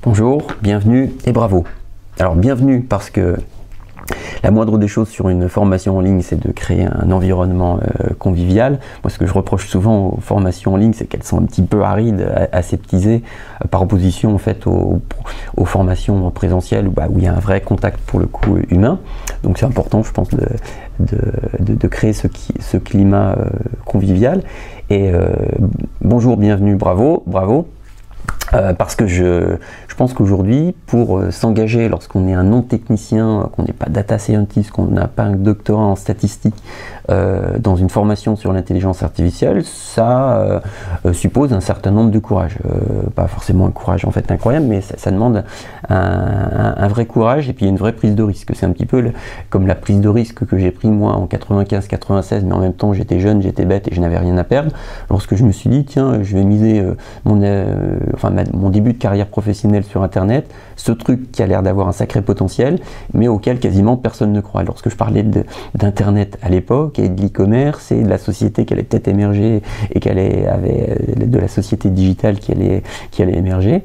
Bonjour, bienvenue et bravo. Alors bienvenue parce que la moindre des choses sur une formation en ligne, c'est de créer un environnement convivial. Moi, ce que je reproche souvent aux formations en ligne, c'est qu'elles sont un petit peu arides, aseptisées, par opposition en fait aux formations présentielles où il y a un vrai contact pour le coup humain. Donc c'est important, je pense, de créer ce climat convivial. Et bonjour, bienvenue, bravo, bravo. Parce que je pense qu'aujourd'hui, pour s'engager lorsqu'on est un non-technicien, qu'on n'est pas data scientist, qu'on n'a pas un doctorat en statistique, dans une formation sur l'intelligence artificielle, ça suppose un certain nombre de courage. Pas forcément un courage en fait incroyable, mais ça demande un vrai courage et puis une vraie prise de risque. C'est un petit peu comme la prise de risque que j'ai pris moi en 95-96, mais en même temps j'étais jeune, j'étais bête et je n'avais rien à perdre. Lorsque je me suis dit, tiens, je vais miser mon début de carrière professionnelle sur Internet, ce truc qui a l'air d'avoir un sacré potentiel, mais auquel quasiment personne ne croit. Lorsque je parlais d'Internet à l'époque et de l'e-commerce et de la société qui allait peut-être émerger et de la société digitale qui allait émerger,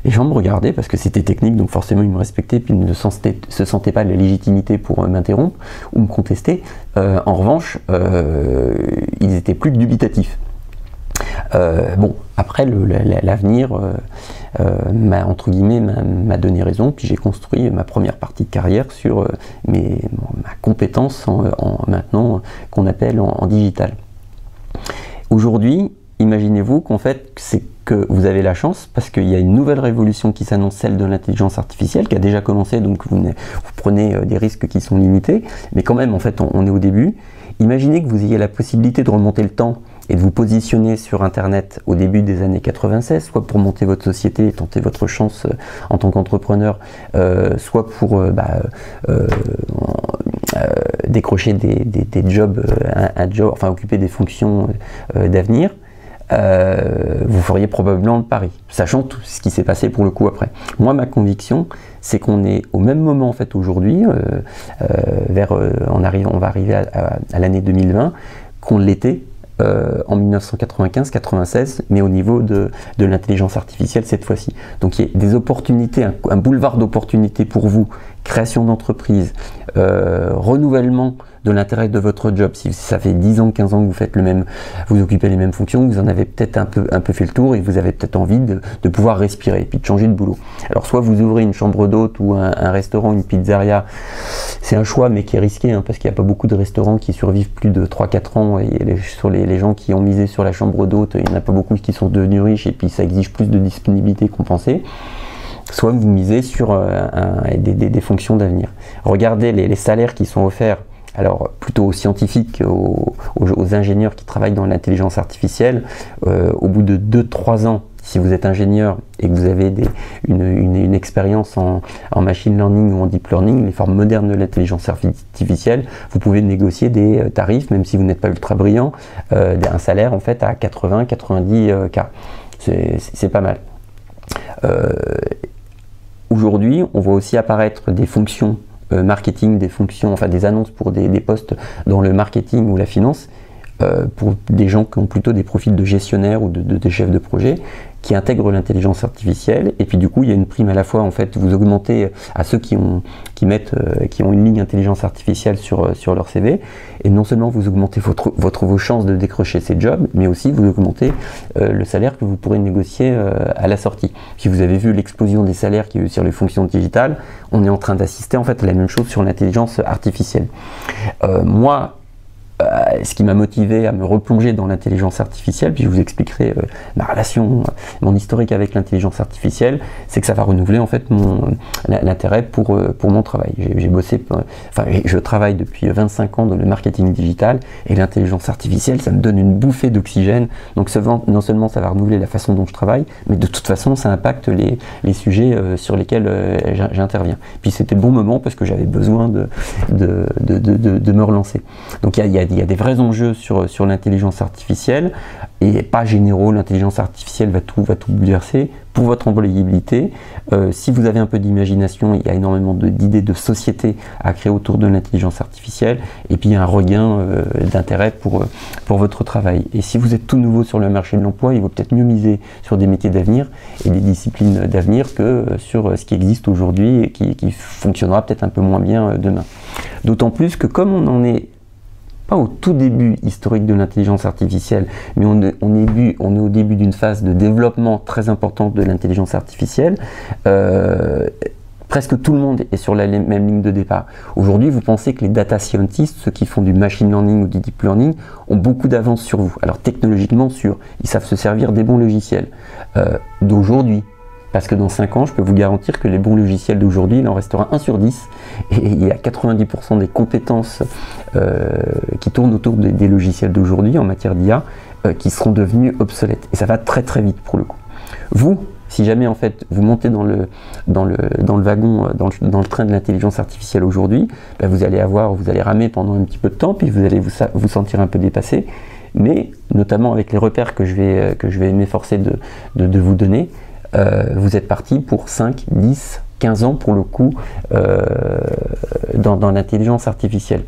les gens me regardaient parce que c'était technique, donc forcément ils me respectaient, puis ils ne se sentaient pas la légitimité pour m'interrompre ou me contester. En revanche, ils étaient plus que dubitatifs. Bon, après l'avenir m'a donné raison, puis j'ai construit ma première partie de carrière sur ma compétence maintenant qu'on appelle en digital. Aujourd'hui, imaginez-vous qu'en fait c'est que vous avez la chance parce qu'il y a une nouvelle révolution qui s'annonce, celle de l'intelligence artificielle qui a déjà commencé, donc vous prenez des risques qui sont limités, mais quand même en fait on est au début. Imaginez que vous ayez la possibilité de remonter le temps et de vous positionner sur Internet au début des années 96, soit pour monter votre société et tenter votre chance en tant qu'entrepreneur, soit pour décrocher des jobs, enfin occuper des fonctions d'avenir. Vous feriez probablement le pari, sachant tout ce qui s'est passé pour le coup après. Moi, ma conviction, c'est qu'on est au même moment en fait aujourd'hui, on va arriver à l'année 2020, qu'on l'était en 1995-96, mais au niveau de l'intelligence artificielle cette fois-ci. Donc il y a des opportunités, un boulevard d'opportunités pour vous, création d'entreprise, renouvellement de l'intérêt de votre job. Si ça fait 10 ans, 15 ans que vous faites vous occupez les mêmes fonctions, vous en avez peut-être un peu fait le tour et vous avez peut-être envie de pouvoir respirer et puis de changer de boulot. Alors soit vous ouvrez une chambre d'hôte ou un restaurant, une pizzeria, c'est un choix mais qui est risqué parce qu'il n'y a pas beaucoup de restaurants qui survivent plus de 3-4 ans et sur les gens qui ont misé sur la chambre d'hôte, il n'y en a pas beaucoup qui sont devenus riches et puis ça exige plus de disponibilité qu'on pensait. Soit vous misez sur des fonctions d'avenir. Regardez les salaires qui sont offerts, alors plutôt aux scientifiques, aux ingénieurs qui travaillent dans l'intelligence artificielle, au bout de 2-3 ans, si vous êtes ingénieur et que vous avez une expérience en machine learning ou en deep learning, les formes modernes de l'intelligence artificielle, vous pouvez négocier des tarifs, même si vous n'êtes pas ultra brillant, un salaire en fait à 80-90 K. C'est pas mal. Aujourd'hui, on voit aussi apparaître des fonctions marketing, des annonces pour des postes dans le marketing ou la finance, pour des gens qui ont plutôt des profils de gestionnaires ou de chefs de projet, qui intègrent l'intelligence artificielle, et puis du coup il y a une prime à la fois, en fait, vous augmentez à ceux qui ont une ligne intelligence artificielle sur leur CV, et non seulement vous augmentez vos chances de décrocher ces jobs, mais aussi vous augmentez le salaire que vous pourrez négocier à la sortie. Si vous avez vu l'explosion des salaires qu'il y a eu sur les fonctions digitales, on est en train d'assister en fait à la même chose sur l'intelligence artificielle. Moi, ce qui m'a motivé à me replonger dans l'intelligence artificielle, puis je vous expliquerai ma relation, mon historique avec l'intelligence artificielle, c'est que ça va renouveler en fait l'intérêt pour mon travail. Je travaille depuis 25 ans dans le marketing digital et l'intelligence artificielle, ça me donne une bouffée d'oxygène. Donc non seulement ça va renouveler la façon dont je travaille, mais de toute façon ça impacte les sujets sur lesquels j'interviens. Puis c'était le bon moment parce que j'avais besoin de me relancer. Donc il y a il y a des vrais enjeux sur l'intelligence artificielle, et pas généraux, l'intelligence artificielle va tout bouleverser. Pour votre employabilité, si vous avez un peu d'imagination, il y a énormément d'idées de société à créer autour de l'intelligence artificielle, et puis il y a un regain d'intérêt pour votre travail. Et si vous êtes tout nouveau sur le marché de l'emploi, il vaut peut-être mieux miser sur des métiers d'avenir et des disciplines d'avenir que sur ce qui existe aujourd'hui et qui fonctionnera peut-être un peu moins bien demain. D'autant plus que comme on n'en est pas au tout début historique de l'intelligence artificielle, mais on est au début d'une phase de développement très importante de l'intelligence artificielle, presque tout le monde est sur la même ligne de départ. Aujourd'hui, vous pensez que les data scientists, ceux qui font du machine learning ou du deep learning, ont beaucoup d'avance sur vous. Alors technologiquement sûr, ils savent se servir des bons logiciels d'aujourd'hui. Parce que dans 5 ans, je peux vous garantir que les bons logiciels d'aujourd'hui, il en restera 1 sur 10. Et il y a 90% des compétences qui tournent autour des logiciels d'aujourd'hui en matière d'IA qui seront devenus obsolètes. Et ça va très très vite pour le coup. Vous, si jamais en fait vous montez dans le wagon, dans le train de l'intelligence artificielle aujourd'hui, ben vous allez ramer pendant un petit peu de temps, puis vous allez vous sentir un peu dépassé. Mais notamment avec les repères que je vais m'efforcer de vous donner, vous êtes parti pour 5, 10, 15 ans pour le coup dans l'intelligence artificielle.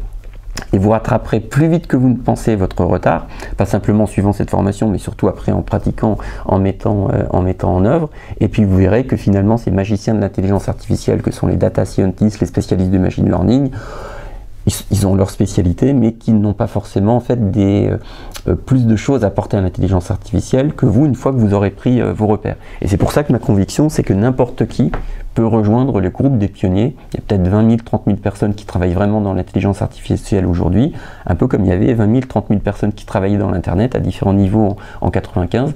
Et vous rattraperez plus vite que vous ne pensez votre retard, pas simplement en suivant cette formation, mais surtout après en pratiquant, en mettant en œuvre. Et puis vous verrez que finalement ces magiciens de l'intelligence artificielle que sont les data scientists, les spécialistes du machine learning, ils ont leur spécialité, mais qui n'ont pas forcément en fait plus de choses à apporter à l'intelligence artificielle que vous, une fois que vous aurez pris vos repères. Et c'est pour ça que ma conviction, c'est que n'importe qui peut rejoindre le groupe des pionniers. Il y a peut-être 20 000, 30 000 personnes qui travaillent vraiment dans l'intelligence artificielle aujourd'hui, un peu comme il y avait 20 000, 30 000 personnes qui travaillaient dans l'Internet à différents niveaux en 95.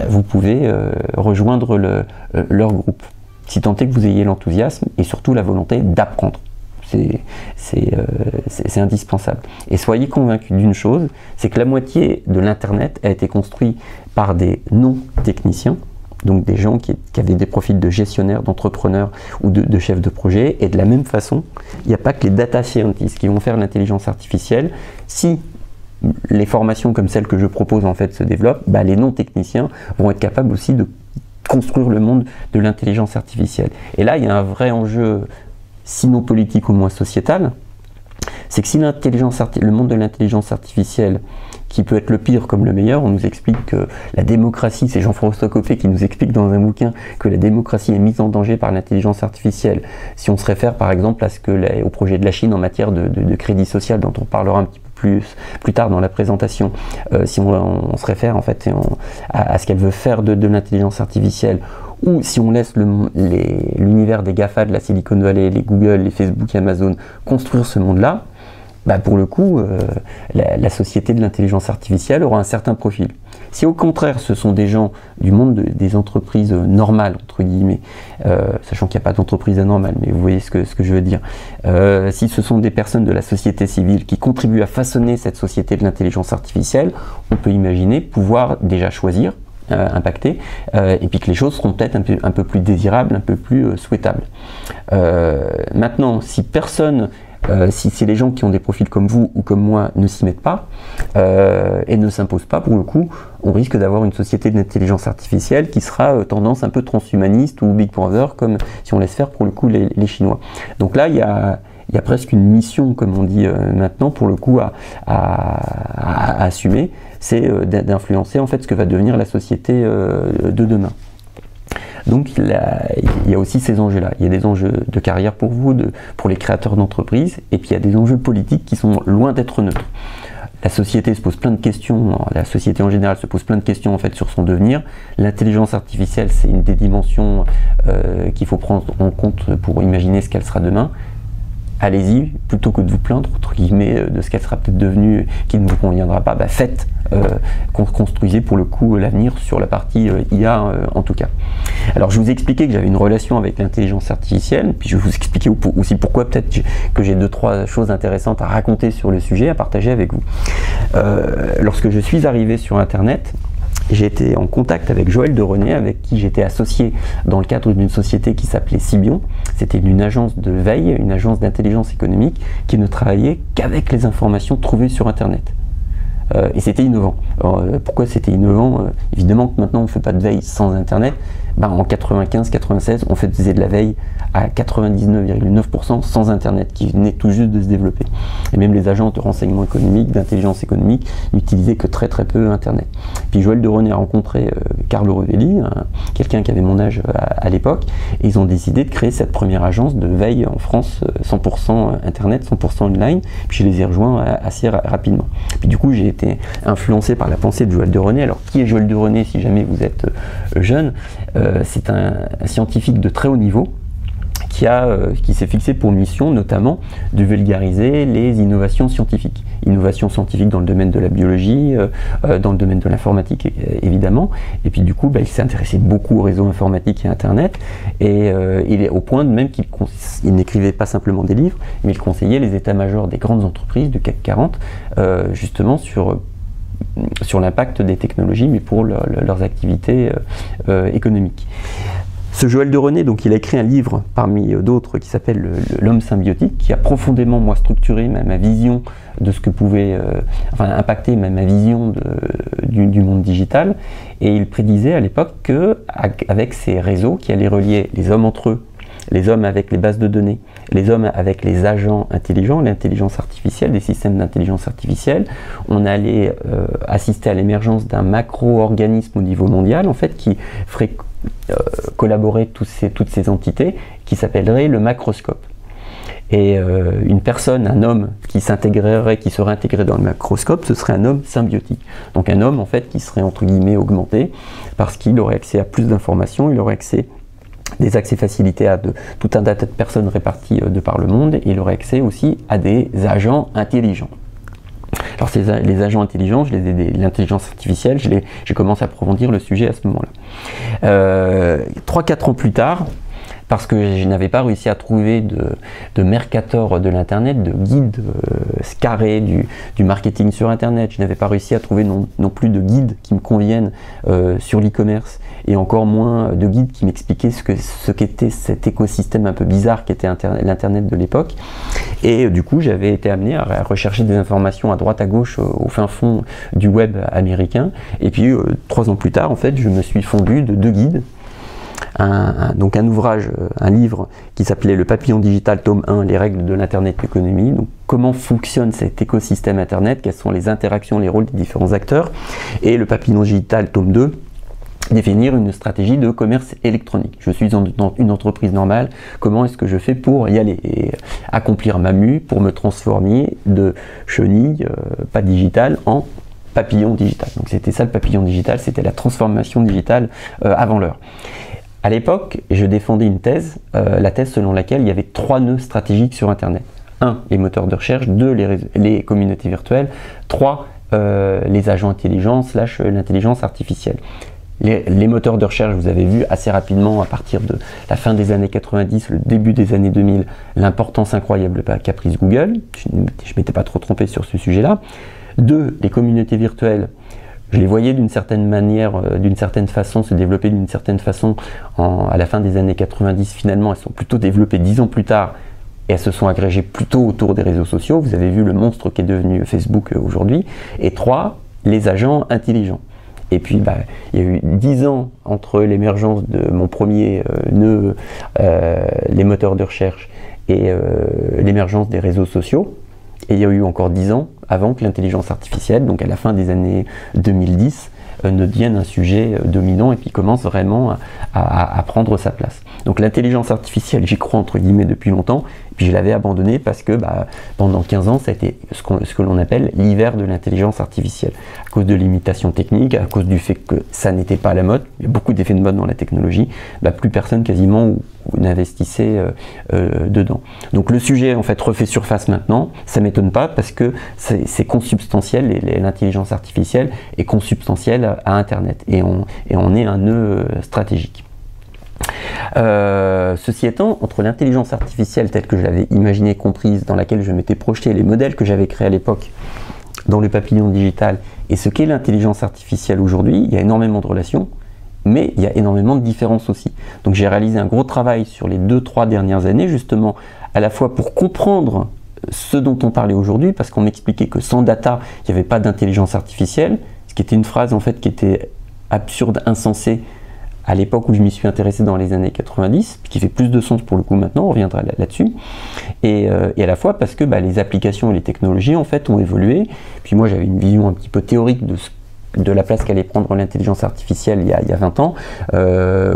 Vous pouvez rejoindre leur groupe, si tant est que vous ayez l'enthousiasme et surtout la volonté d'apprendre. C'est indispensable. Et soyez convaincus d'une chose, c'est que la moitié de l'Internet a été construit par des non-techniciens, donc des gens qui avaient des profils de gestionnaires, d'entrepreneurs ou de chefs de projet. Et de la même façon, il n'y a pas que les data scientists qui vont faire l'intelligence artificielle. Si les formations comme celles que je propose en fait se développent, les non-techniciens vont être capables aussi de construire le monde de l'intelligence artificielle. Et là, il y a un vrai enjeu, sinon politique au moins sociétal, c'est que si le monde de l'intelligence artificielle, qui peut être le pire comme le meilleur, on nous explique que la démocratie, c'est Jean-François Copé qui nous explique dans un bouquin que la démocratie est mise en danger par l'intelligence artificielle. Si on se réfère par exemple au projet de la Chine en matière de crédit social, dont on parlera un petit peu plus tard dans la présentation, si on se réfère en fait à ce qu'elle veut faire de l'intelligence artificielle, ou si on laisse l'univers des GAFA, de la Silicon Valley, les Google, les Facebook, Amazon, construire ce monde-là, pour le coup, la société de l'intelligence artificielle aura un certain profil. Si au contraire, ce sont des gens du monde des entreprises normales, entre guillemets, sachant qu'il n'y a pas d'entreprise anormale, mais vous voyez ce que je veux dire, si ce sont des personnes de la société civile qui contribuent à façonner cette société de l'intelligence artificielle, on peut imaginer pouvoir déjà choisir, impacter, et puis que les choses seront peut-être un peu plus désirables, un peu plus souhaitables. Maintenant, si personne, si les gens qui ont des profils comme vous ou comme moi ne s'y mettent pas et ne s'imposent pas, pour le coup, on risque d'avoir une société de l'intelligence artificielle qui sera tendance un peu transhumaniste ou Big Brother, comme si on laisse faire pour le coup les Chinois. Donc là, il y a presque une mission, comme on dit maintenant, pour le coup, à assumer, c'est d'influencer en fait ce que va devenir la société de demain. Donc il y a aussi ces enjeux-là. Il y a des enjeux de carrière pour vous, pour les créateurs d'entreprises, et puis il y a des enjeux politiques qui sont loin d'être neutres. La société se pose plein de questions, la société en général se pose plein de questions en fait sur son devenir. L'intelligence artificielle, c'est une des dimensions qu'il faut prendre en compte pour imaginer ce qu'elle sera demain. Allez-y, plutôt que de vous plaindre, entre guillemets, de ce qu'elle sera peut-être devenue, qui ne vous conviendra pas, faites, construisez pour le coup l'avenir sur la partie IA en tout cas. Alors je vous ai expliqué que j'avais une relation avec l'intelligence artificielle, puis je vais vous expliquer aussi pourquoi peut-être que j'ai 2-3 choses intéressantes à raconter sur le sujet, à partager avec vous. Lorsque je suis arrivé sur Internet, j'ai été en contact avec Joël de René, avec qui j'étais associé dans le cadre d'une société qui s'appelait Cibion. C'était une agence de veille, une agence d'intelligence économique qui ne travaillait qu'avec les informations trouvées sur Internet. Et c'était innovant. Alors, pourquoi c'était innovant? Évidemment que maintenant on ne fait pas de veille sans Internet. En 95-96, on faisait de la veille à 99,9% sans Internet, qui venait tout juste de se développer. Et même les agences de renseignement économique, d'intelligence économique, n'utilisaient que très peu Internet. Puis Joël de René a rencontré Carlo Rovelli, quelqu'un qui avait mon âge à l'époque, et ils ont décidé de créer cette première agence de veille en France, 100% Internet, 100% online. Puis je les ai rejoints assez rapidement. Puis du coup, j'ai été influencé par la pensée de Joël de René. Alors, qui est Joël de René, si jamais vous êtes jeune? C'est un scientifique de très haut niveau qui s'est fixé pour mission notamment de vulgariser les innovations scientifiques. Innovations scientifiques dans le domaine de la biologie, dans le domaine de l'informatique évidemment, et puis du coup il s'est intéressé beaucoup au réseau informatique et Internet, et il est au point de même qu'il n'écrivait pas simplement des livres, mais il conseillait les états-majors des grandes entreprises du CAC 40 justement sur l'impact des technologies, mais pour leurs activités économiques. Ce Joël de René, donc, il a écrit un livre parmi d'autres qui s'appelle L'homme symbiotique, qui a profondément structuré ma vision de ce que pouvait impacter ma vision du monde digital. Et il prédisait à l'époque qu'avec ces réseaux qui allaient relier les hommes entre eux, les hommes avec les bases de données, les hommes avec les agents intelligents, l'intelligence artificielle, des systèmes d'intelligence artificielle, on allait assister à l'émergence d'un macro-organisme au niveau mondial, en fait, qui ferait collaborer toutes ces entités, qui s'appellerait le macroscope. Et une personne, un homme qui serait intégré dans le macroscope, ce serait un homme symbiotique. Donc un homme, en fait, qui serait entre guillemets augmenté, parce qu'il aurait accès à plus d'informations, il aurait des accès facilités à tout un tas de personnes réparties de par le monde, et il aurait accès aussi à des agents intelligents. Alors les agents intelligents, l'intelligence artificielle, j'ai commencé à approfondir le sujet à ce moment-là. 3-4 ans plus tard, parce que je n'avais pas réussi à trouver de mercator de l'internet, de guide carré du marketing sur internet, je n'avais pas réussi à trouver non plus de guide qui me conviennent sur l'e-commerce, et encore moins de guide qui m'expliquait ce qu'était cet écosystème un peu bizarre qui était l'internet de l'époque. Et du coup, j'avais été amené à rechercher des informations à droite à gauche au fin fond du web américain, et puis 3 ans plus tard, en fait, je me suis fondu de 2 guides. Donc un ouvrage, un livre qui s'appelait Le Papillon Digital, tome 1, les règles de l'Internet et l'économie. Donc comment fonctionne cet écosystème Internet, quelles sont les interactions, les rôles des différents acteurs. Et Le Papillon Digital, tome 2, définir une stratégie de commerce électronique. Je suis dans une entreprise normale, comment est-ce que je fais pour y aller et accomplir ma mue pour me transformer de chenille, pas digitale, en papillon digital. Donc c'était ça le papillon digital, c'était la transformation digitale avant l'heure. À l'époque, je défendais une thèse, la thèse selon laquelle il y avait 3 nœuds stratégiques sur Internet. 1, les moteurs de recherche, 2, les communautés virtuelles, 3, les agents intelligents / l'intelligence artificielle. Les moteurs de recherche, vous avez vu assez rapidement à partir de la fin des années 90, le début des années 2000, l'importance incroyable qu'a prise Google. Je ne m'étais pas trop trompé sur ce sujet-là. 2, les communautés virtuelles. Je les voyais d'une certaine manière, d'une certaine façon, se développer d'une certaine façon à la fin des années 90. Finalement, elles sont plutôt développées 10 ans plus tard et elles se sont agrégées plutôt autour des réseaux sociaux. Vous avez vu le monstre qui est devenu Facebook aujourd'hui. Et 3, les agents intelligents. Et puis, il y a eu 10 ans entre l'émergence de mon premier nœud, les moteurs de recherche, et l'émergence des réseaux sociaux. Et il y a eu encore 10 ans avant que l'intelligence artificielle, donc à la fin des années 2010, ne devienne un sujet dominant et puis commence vraiment à prendre sa place. Donc l'intelligence artificielle, j'y crois entre guillemets depuis longtemps, et puis je l'avais abandonnée parce que pendant 15 ans, ça a été ce que l'on appelle l'hiver de l'intelligence artificielle. À cause de limitations techniques, à cause du fait que ça n'était pas à la mode, il y a beaucoup d'effets de mode dans la technologie, plus personne quasiment n'investissait dedans. Donc le sujet en fait refait surface maintenant, ça m'étonne pas parce que c'est consubstantiel, l'intelligence artificielle est consubstantielle à Internet et on est un nœud stratégique. Ceci étant, entre l'intelligence artificielle telle que je l'avais imaginée, comprise, dans laquelle je m'étais projeté, les modèles que j'avais créés à l'époque, dans le papillon digital et ce qu'est l'intelligence artificielle aujourd'hui, il y a énormément de relations, mais il y a énormément de différences aussi. Donc j'ai réalisé un gros travail sur les 2-3 dernières années, justement, à la fois pour comprendre ce dont on parlait aujourd'hui, parce qu'on m'expliquait que sans data, il n'y avait pas d'intelligence artificielle, ce qui était une phrase en fait qui était absurde, insensée, à l'époque où je m'y suis intéressé dans les années 90, qui fait plus de sens pour le coup maintenant, on reviendra là-dessus, et à la fois parce que les applications et les technologies en fait ont évolué, puis moi j'avais une vision un petit peu théorique de la place qu'allait prendre l'intelligence artificielle il y a 20 ans.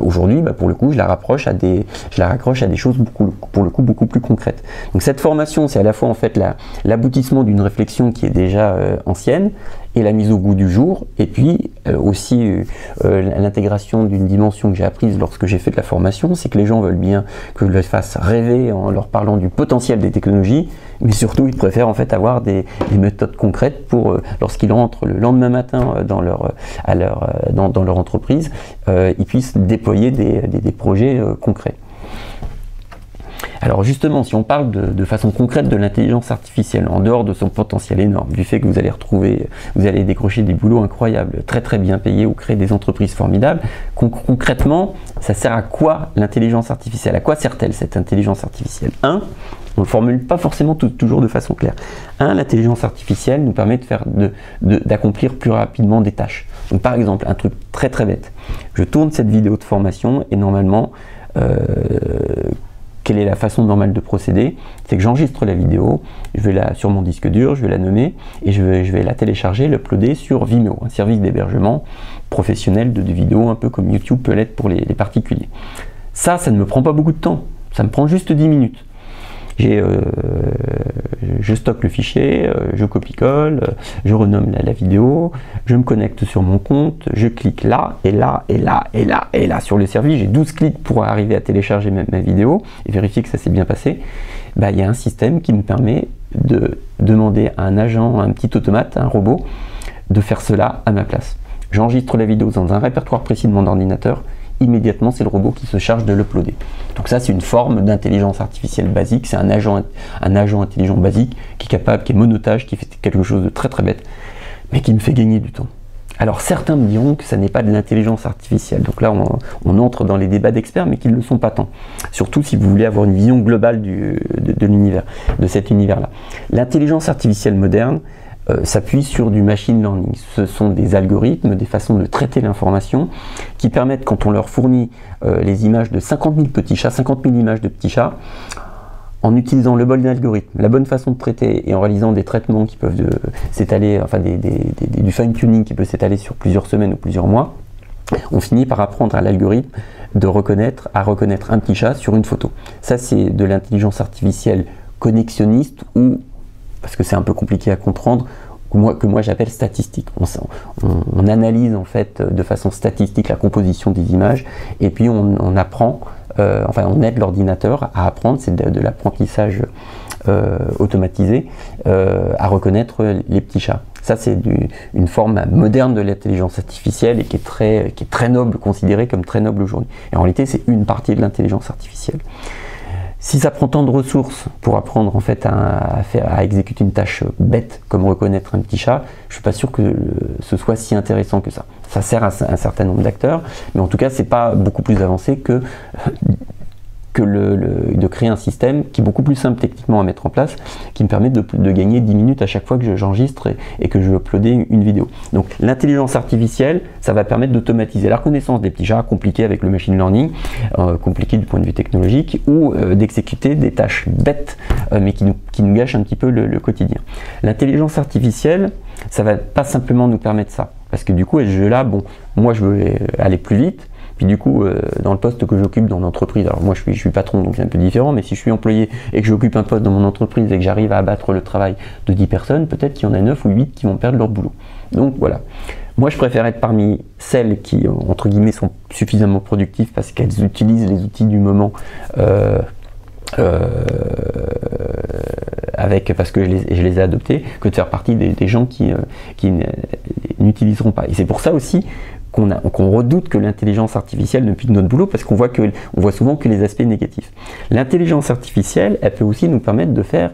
Aujourd'hui, pour le coup, je la raccroche à des choses beaucoup plus concrètes. Donc cette formation, c'est à la fois en fait l'aboutissement d'une réflexion qui est déjà ancienne, et la mise au goût du jour, et puis aussi l'intégration d'une dimension que j'ai apprise lorsque j'ai fait de la formation, c'est que les gens veulent bien que je les fasse rêver en leur parlant du potentiel des technologies, mais surtout ils préfèrent en fait avoir des méthodes concrètes pour lorsqu'ils rentrent le lendemain matin dans leur entreprise, ils puissent déployer des projets concrets. Alors justement, si on parle de façon concrète de l'intelligence artificielle, en dehors de son potentiel énorme, du fait que vous allez décrocher des boulots incroyables, très très bien payés ou créer des entreprises formidables, concrètement, ça sert à quoi l'intelligence artificielle? À quoi sert-elle cette intelligence artificielle? On ne le formule pas forcément toujours de façon claire. L'intelligence artificielle nous permet d'accomplir plus rapidement des tâches. Donc par exemple, un truc très très bête, je tourne cette vidéo de formation et normalement, quelle est la façon normale de procéder? C'est que j'enregistre la vidéo, je vais sur mon disque dur, je vais la nommer et je vais la télécharger, l'uploader sur Vimeo, un service d'hébergement professionnel de vidéos, un peu comme YouTube peut l'être pour les particuliers. Ça ne me prend pas beaucoup de temps, ça me prend juste 10 minutes. Je stocke le fichier, je copie-colle, je renomme la vidéo, je me connecte sur mon compte, je clique là, et là, et là, et là, et là sur le service, j'ai 12 clics pour arriver à télécharger ma vidéo et vérifier que ça s'est bien passé. Il y a un système qui me permet de demander à un agent, un petit automate, un robot, de faire cela à ma place. J'enregistre la vidéo dans un répertoire précis de mon ordinateur, immédiatement c'est le robot qui se charge de l'uploader. Donc ça c'est une forme d'intelligence artificielle basique, c'est un agent intelligent basique qui est capable, qui est monotage, qui fait quelque chose de très très bête, mais qui me fait gagner du temps. Alors certains me diront que ça n'est pas de l'intelligence artificielle, donc là on entre dans les débats d'experts, mais qui ne le sont pas tant. Surtout si vous voulez avoir une vision globale de l'univers, de cet univers-là. L'intelligence artificielle moderne s'appuie sur du machine learning. Ce sont des algorithmes, des façons de traiter l'information qui permettent, quand on leur fournit les images de 50 000 petits chats, 50 000 images de petits chats, en utilisant le bon algorithme, la bonne façon de traiter et en réalisant des traitements qui peuvent s'étaler, enfin du fine-tuning qui peut s'étaler sur plusieurs semaines ou plusieurs mois, on finit par apprendre à l'algorithme à reconnaître un petit chat sur une photo. Ça c'est de l'intelligence artificielle connexionniste, ou parce que c'est un peu compliqué à comprendre, que moi j'appelle statistique. On analyse en fait de façon statistique la composition des images et puis on apprend, on aide l'ordinateur à apprendre, c'est de l'apprentissage automatisé, à reconnaître les petits chats. Ça c'est une forme moderne de l'intelligence artificielle et qui est très noble, considérée comme très noble aujourd'hui. Et en réalité c'est une partie de l'intelligence artificielle. Si ça prend tant de ressources pour apprendre en fait à exécuter une tâche bête comme reconnaître un petit chat, je suis pas sûr que ce soit si intéressant que ça. Ça sert à un certain nombre d'acteurs, mais en tout cas c'est pas beaucoup plus avancé que de créer un système qui est beaucoup plus simple techniquement à mettre en place, qui me permet de gagner 10 minutes à chaque fois que j'enregistre et que je veux uploader une vidéo. Donc l'intelligence artificielle, ça va permettre d'automatiser la reconnaissance des petits chats, compliqué avec le machine learning, compliqué du point de vue technologique, ou d'exécuter des tâches bêtes, mais qui nous gâchent un petit peu le quotidien. L'intelligence artificielle, ça va pas simplement nous permettre ça, parce que du coup, à ce jeu-là, bon, moi je veux aller plus vite. Puis du coup, dans le poste que j'occupe dans l'entreprise, alors moi je suis patron donc c'est un peu différent, mais si je suis employé et que j'occupe un poste dans mon entreprise et que j'arrive à abattre le travail de 10 personnes, peut-être qu'il y en a 9 ou 8 qui vont perdre leur boulot. Donc voilà. Moi je préfère être parmi celles qui, entre guillemets, sont suffisamment productives parce qu'elles utilisent les outils du moment parce que je les ai adoptés, que de faire partie des gens qui n'utiliseront pas. Et c'est pour ça aussi qu'on redoute que l'intelligence artificielle ne pique notre boulot, parce qu'on voit souvent que les aspects négatifs. L'intelligence artificielle, elle peut aussi nous permettre de faire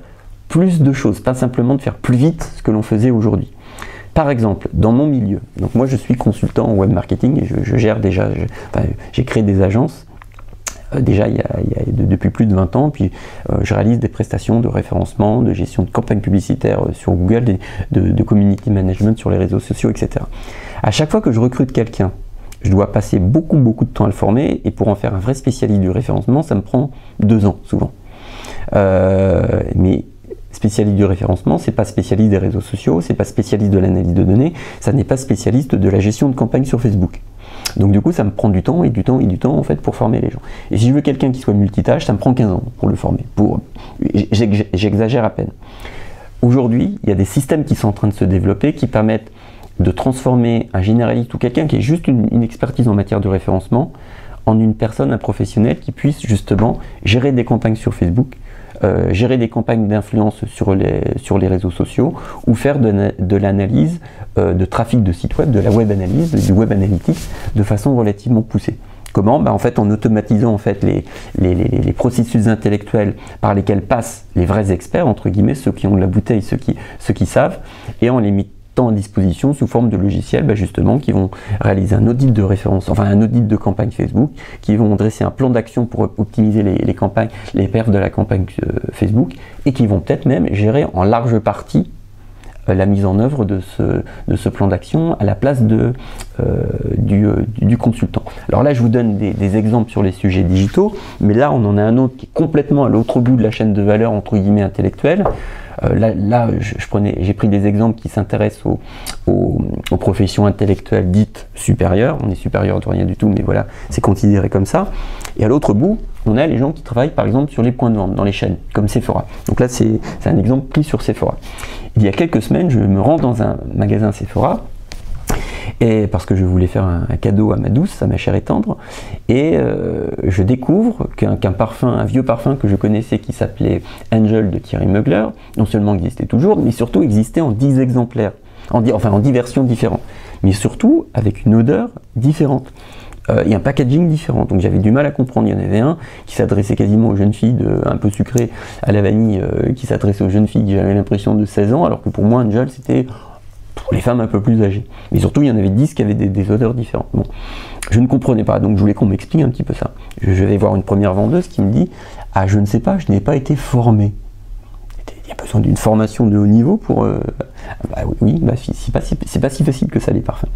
plus de choses, pas simplement de faire plus vite ce que l'on faisait aujourd'hui. Par exemple, dans mon milieu, donc moi je suis consultant en web marketing et je gère déjà, j'ai créé des agences déjà depuis plus de 20 ans, puis je réalise des prestations de référencement, de gestion de campagnes publicitaires sur Google, de community management sur les réseaux sociaux, etc. À chaque fois que je recrute quelqu'un, je dois passer beaucoup de temps à le former, et pour en faire un vrai spécialiste du référencement, ça me prend 2 ans souvent. Mais spécialiste du référencement, c'est pas spécialiste des réseaux sociaux, c'est pas spécialiste de l'analyse de données, ça n'est pas spécialiste de la gestion de campagne sur Facebook. Donc du coup, ça me prend du temps en fait pour former les gens. Et si je veux quelqu'un qui soit multitâche, ça me prend 15 ans pour le former. J'exagère à peine. Aujourd'hui, il y a des systèmes qui sont en train de se développer qui permettent de transformer un généraliste ou quelqu'un qui ait juste une expertise en matière de référencement en une personne, un professionnel qui puisse justement gérer des campagnes sur Facebook, gérer des campagnes d'influence sur les réseaux sociaux, ou faire de l'analyse de trafic de site web, de la web analyse, du web analytics de façon relativement poussée. Comment? En fait, en automatisant en fait, les processus intellectuels par lesquels passent les vrais experts, entre guillemets, ceux qui ont de la bouteille, ceux qui savent, et en les mettant à disposition sous forme de logiciels justement qui vont réaliser un audit de référence, enfin un audit de campagne Facebook, qui vont dresser un plan d'action pour optimiser les campagnes, les perfs de la campagne Facebook, et qui vont peut-être même gérer en large partie la mise en œuvre de ce plan d'action à la place du consultant. Alors là, je vous donne des exemples sur les sujets digitaux, mais là, on en a un autre qui est complètement à l'autre bout de la chaîne de valeur, entre guillemets, intellectuelle. Là, j'ai pris des exemples qui s'intéressent aux professions intellectuelles dites supérieures. On est supérieur de rien du tout, mais voilà, c'est considéré comme ça. Et à l'autre bout, on a les gens qui travaillent par exemple sur les points de vente, dans les chaînes, comme Sephora. Donc là, c'est un exemple pris sur Sephora. Il y a quelques semaines, je me rends dans un magasin Sephora, et parce que je voulais faire un cadeau à ma douce, à ma chère et tendre, et je découvre qu'un parfum, un vieux parfum que je connaissais qui s'appelait Angel de Thierry Mugler, non seulement existait toujours, mais surtout existait en 10 exemplaires, en 10 versions différentes, mais surtout avec une odeur différente. Et un packaging différent, donc j'avais du mal à comprendre. Il y en avait un qui s'adressait quasiment aux jeunes filles, un peu sucré à la vanille, qui s'adressait aux jeunes filles, j'avais l'impression de 16 ans, alors que pour moi Angel c'était pour les femmes un peu plus âgées. Mais surtout il y en avait 10 qui avaient des odeurs différentes. Bon, je ne comprenais pas, donc je voulais qu'on m'explique un petit peu ça. Je vais voir une première vendeuse qui me dit « Ah, je ne sais pas, je n'ai pas été formée ». Il y a besoin d'une formation de haut niveau pour... c'est pas si facile que ça les parfums.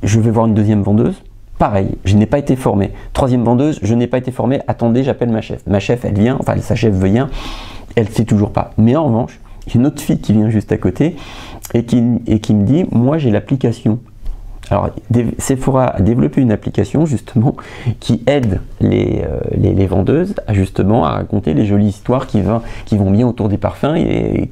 Je vais voir une deuxième vendeuse, pareil, je n'ai pas été formé. Troisième vendeuse, je n'ai pas été formé, attendez, j'appelle ma chef. Ma chef, elle vient, enfin sa chef vient, elle ne sait toujours pas. Mais en revanche, il y a une autre fille qui vient juste à côté et qui me dit, moi j'ai l'application. Alors Sephora a développé une application justement qui aide les vendeuses à raconter les jolies histoires qui vont bien autour des parfums et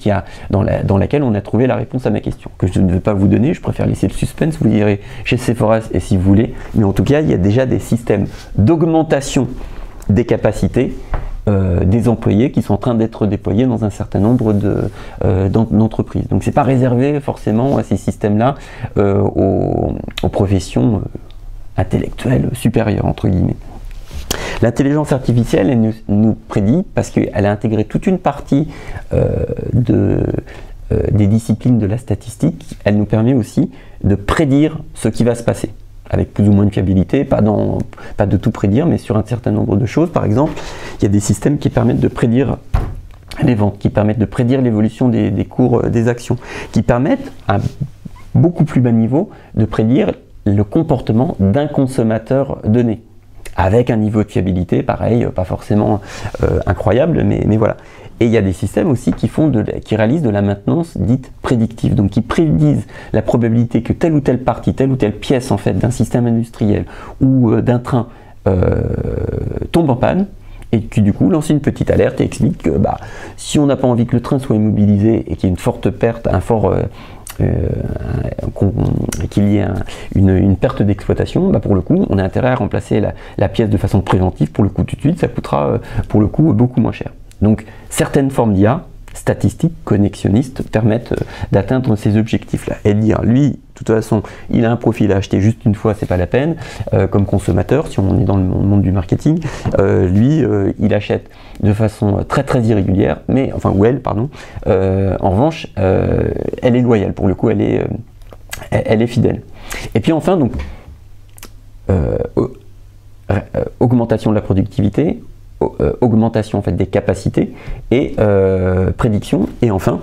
dans laquelle on a trouvé la réponse à ma question, que je ne vais pas vous donner, je préfère laisser le suspense, vous irez chez Sephora et si vous voulez, mais en tout cas il y a déjà des systèmes d'augmentation des capacités des employés qui sont en train d'être déployés dans un certain nombre d'entreprises. Donc c'est pas réservé forcément à ces systèmes-là aux professions intellectuelles supérieures, entre guillemets. L'intelligence artificielle, elle nous prédit, parce qu'elle a intégré toute une partie des disciplines de la statistique, elle nous permet aussi de prédire ce qui va se passer, avec plus ou moins de fiabilité, pas de tout prédire, mais sur un certain nombre de choses. Par exemple, il y a des systèmes qui permettent de prédire les ventes, qui permettent de prédire l'évolution des cours des actions, qui permettent à beaucoup plus bas niveau de prédire le comportement d'un consommateur donné, avec un niveau de fiabilité, pareil, pas forcément incroyable, mais voilà. Et il y a des systèmes aussi qui réalisent de la maintenance dite prédictive, donc qui prédisent la probabilité que telle ou telle partie, telle ou telle pièce en fait d'un système industriel ou d'un train tombe en panne, et qui du coup lance une petite alerte et explique que si on n'a pas envie que le train soit immobilisé et qu'il y ait une forte perte, qu'il y ait une perte d'exploitation, pour le coup on a intérêt à remplacer la pièce de façon préventive. Pour le coup tout de suite ça coûtera pour le coup beaucoup moins cher. Donc certaines formes d'IA statistiques connexionnistes permettent d'atteindre ces objectifs-là. Et de dire, lui, de toute façon, il a un profil à acheter juste une fois, c'est pas la peine, comme consommateur, si on est dans le monde du marketing, lui, il achète de façon très très irrégulière, mais, enfin, ou elle, pardon, en revanche, elle est loyale, pour le coup, elle est fidèle. Et puis enfin, donc, augmentation de la productivité, augmentation en fait des capacités et prédiction. Et enfin,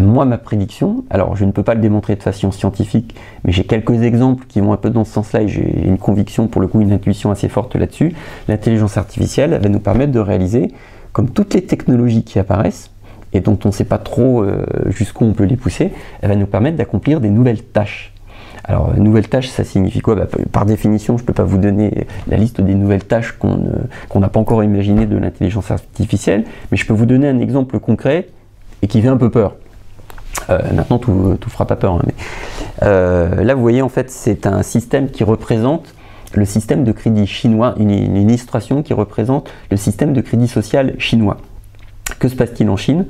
moi ma prédiction, alors je ne peux pas le démontrer de façon scientifique, mais j'ai quelques exemples qui vont un peu dans ce sens-là et j'ai une conviction, pour le coup une intuition assez forte là-dessus. L'intelligence artificielle va nous permettre de réaliser, comme toutes les technologies qui apparaissent et dont on ne sait pas trop jusqu'où on peut les pousser, elle va nous permettre d'accomplir des nouvelles tâches. Alors, nouvelles tâches, ça signifie quoi? Par définition, je ne peux pas vous donner la liste des nouvelles tâches qu'on n'a pas encore imaginées de l'intelligence artificielle, mais je peux vous donner un exemple concret et qui fait un peu peur. Maintenant, tout fera pas peur. Hein, mais, là, vous voyez, en fait, c'est un système qui représente le système de crédit chinois, une illustration qui représente le système de crédit social chinois. Que se passe-t-il en Chine?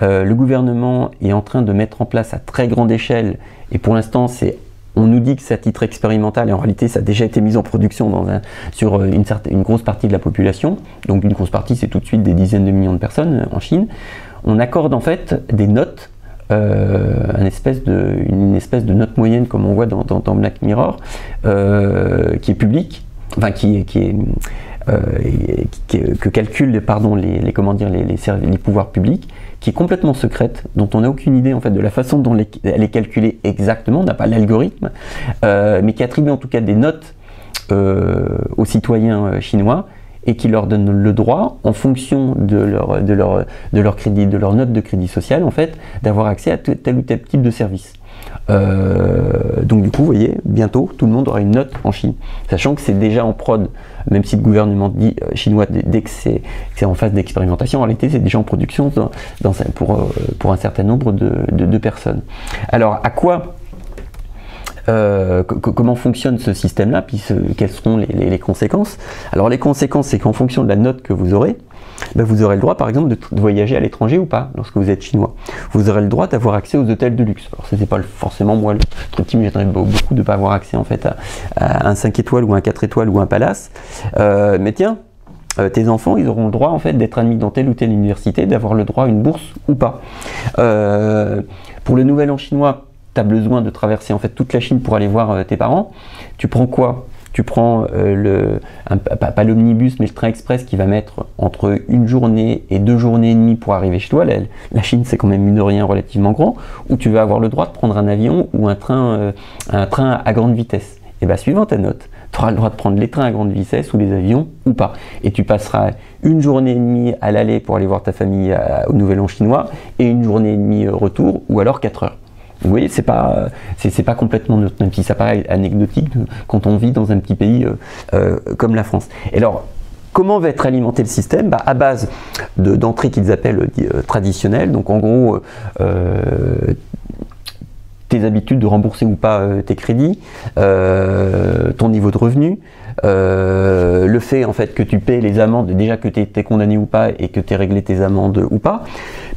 Le gouvernement est en train de mettre en place à très grande échelle, et pour l'instant, on nous dit que c'est à titre expérimental, et en réalité, ça a déjà été mis en production sur une grosse partie de la population. Donc, une grosse partie, c'est tout de suite des dizaines de millions de personnes en Chine. On accorde en fait des notes, une espèce de note moyenne, comme on voit dans Black Mirror, qui est publique, enfin que calculent les pouvoirs publics, qui est complètement secrète, dont on n'a aucune idée en fait de la façon dont elle est calculée exactement, on n'a pas l'algorithme, mais qui attribue en tout cas des notes aux citoyens chinois et qui leur donne le droit, en fonction de leur crédit, de leur note de crédit social en fait, d'avoir accès à tel ou tel type de service. Donc du coup, vous voyez, bientôt, tout le monde aura une note en Chine. Sachant que c'est déjà en prod, même si le gouvernement dit chinois, dès que c'est en phase d'expérimentation, en réalité, c'est déjà en production pour un certain nombre de personnes. Alors, comment fonctionne ce système-là, puis quelles seront les conséquences? Alors, les conséquences, c'est qu'en fonction de la note que vous aurez, vous aurez le droit, par exemple, de voyager à l'étranger ou pas, lorsque vous êtes chinois. Vous aurez le droit d'avoir accès aux hôtels de luxe. Alors, ce n'est pas forcément moi le truc qui me gênerait beaucoup de ne pas avoir accès en fait à un 5 étoiles ou un 4 étoiles ou un palace. Mais tiens, tes enfants, ils auront le droit en fait d'être admis dans telle ou telle université, d'avoir le droit à une bourse ou pas. Pour le Nouvel An chinois, tu as besoin de traverser en fait toute la Chine pour aller voir tes parents. Tu prends quoi? Tu prends pas l'omnibus, mais le train express qui va mettre entre 1 journée et 2 journées et demie pour arriver chez toi. La Chine, c'est quand même mine de rien relativement grand. Ou tu vas avoir le droit de prendre un avion ou un train à grande vitesse. Et bien, suivant ta note, tu auras le droit de prendre les trains à grande vitesse ou les avions ou pas. Et tu passeras 1 journée et demie à l'aller pour aller voir ta famille au Nouvel An chinois et 1 journée et demie retour, ou alors 4 heures. Vous voyez, c'est pas complètement neutre, même si ça paraît anecdotique quand on vit dans un petit pays comme la France. Et alors, comment va être alimenté le système? À base d'entrées qu'ils appellent traditionnelles, donc en gros, tes habitudes de rembourser ou pas tes crédits, ton niveau de revenu, le fait en fait que tu paies les amendes, déjà que tu es condamné ou pas et que tu aies réglé tes amendes ou pas,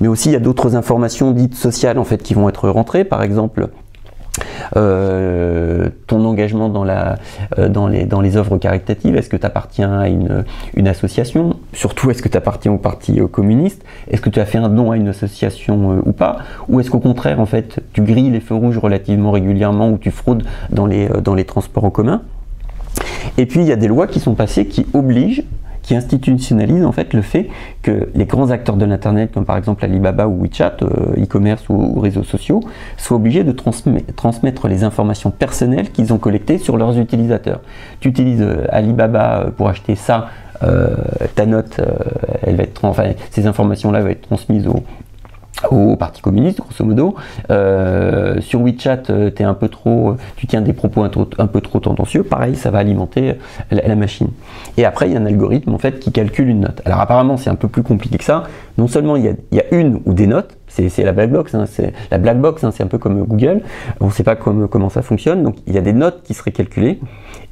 mais aussi il y a d'autres informations dites sociales en fait qui vont être rentrées, par exemple ton engagement dans les œuvres caritatives, est-ce que tu appartiens à une association, surtout est-ce que tu appartiens au parti communiste, est-ce que tu as fait un don à une association ou pas, ou est-ce qu'au contraire en fait tu grilles les feux rouges relativement régulièrement ou tu fraudes dans les transports en commun. Et puis il y a des lois qui sont passées qui obligent, qui institutionnalise en fait le fait que les grands acteurs de l'internet, comme par exemple Alibaba ou WeChat, e-commerce ou réseaux sociaux, soient obligés de transmettre les informations personnelles qu'ils ont collectées sur leurs utilisateurs. Tu utilises Alibaba pour acheter ça, ta note, ces informations-là vont être transmises au Parti communiste, grosso modo. Sur WeChat, tu tiens des propos un peu trop tendancieux, pareil, ça va alimenter la machine. Et après, il y a un algorithme en fait qui calcule une note. Alors apparemment, c'est un peu plus compliqué que ça. Non seulement il y a une ou des notes, c'est la black box, hein, c'est la black box, hein, c'est un peu comme Google, on ne sait pas comment ça fonctionne, donc il y a des notes qui seraient calculées,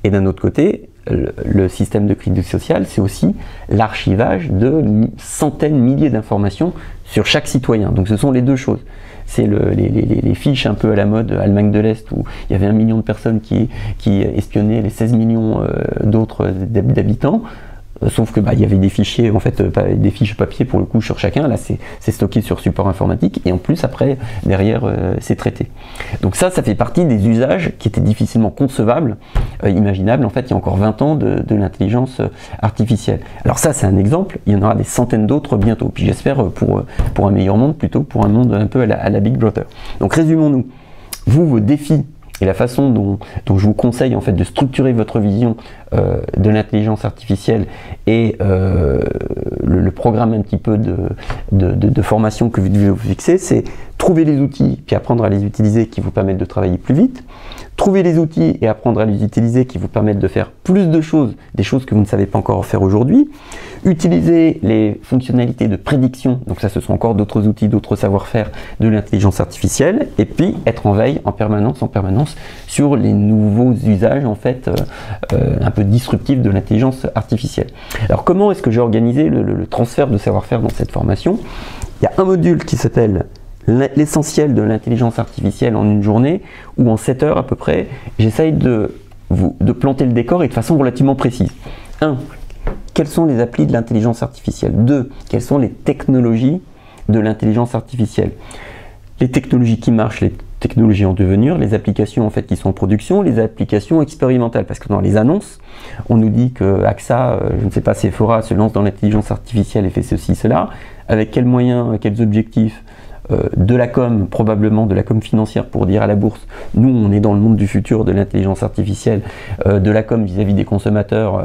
et d'un autre côté, le système de crédit social, c'est aussi l'archivage de centaines, milliers d'informations sur chaque citoyen, donc ce sont les deux choses. C'est les fiches un peu à la mode Allemagne de l'Est où il y avait 1 million de personnes qui espionnaient les 16 millions d'autres d'habitants. Sauf que il y avait des fichiers, en fait, des fiches papier pour le coup sur chacun. Là, c'est stocké sur support informatique et en plus après derrière c'est traité. Donc ça fait partie des usages qui étaient difficilement concevables, imaginables en fait il y a encore 20 ans de l'intelligence artificielle. Alors ça c'est un exemple. Il y en aura des centaines d'autres bientôt. Puis j'espère pour un meilleur monde plutôt pour un monde un peu à la Big Brother. Donc résumons-nous. Vos défis et la façon dont je vous conseille en fait de structurer votre vision de l'intelligence artificielle et le programme un petit peu de formation que vous devez vous fixer, c'est trouver les outils puis apprendre à les utiliser qui vous permettent de travailler plus vite, trouver les outils et apprendre à les utiliser qui vous permettent de faire plus de choses, des choses que vous ne savez pas encore faire aujourd'hui, utiliser les fonctionnalités de prédiction, donc ça ce sont encore d'autres outils, d'autres savoir-faire de l'intelligence artificielle, et puis être en veille en permanence sur les nouveaux usages en fait un peu disruptifs de l'intelligence artificielle. Alors comment est-ce que j'ai organisé le transfert de savoir-faire dans cette formation? Il y a un module qui s'appelle l'essentiel de l'intelligence artificielle en une journée, où en 7 heures à peu près, j'essaye de planter le décor et de façon relativement précise. 1. Quelles sont les applis de l'intelligence artificielle? 2. Quelles sont les technologies de l'intelligence artificielle? Les technologies qui marchent, les technologies en devenir, les applications en fait qui sont en production, les applications expérimentales. Parce que dans les annonces, on nous dit que AXA, je ne sais pas, Sephora se lance dans l'intelligence artificielle et fait ceci, cela. Avec quels moyens, quels objectifs? De la com, probablement de la com financière pour dire à la bourse, nous on est dans le monde du futur de l'intelligence artificielle, de la com vis-à-vis des consommateurs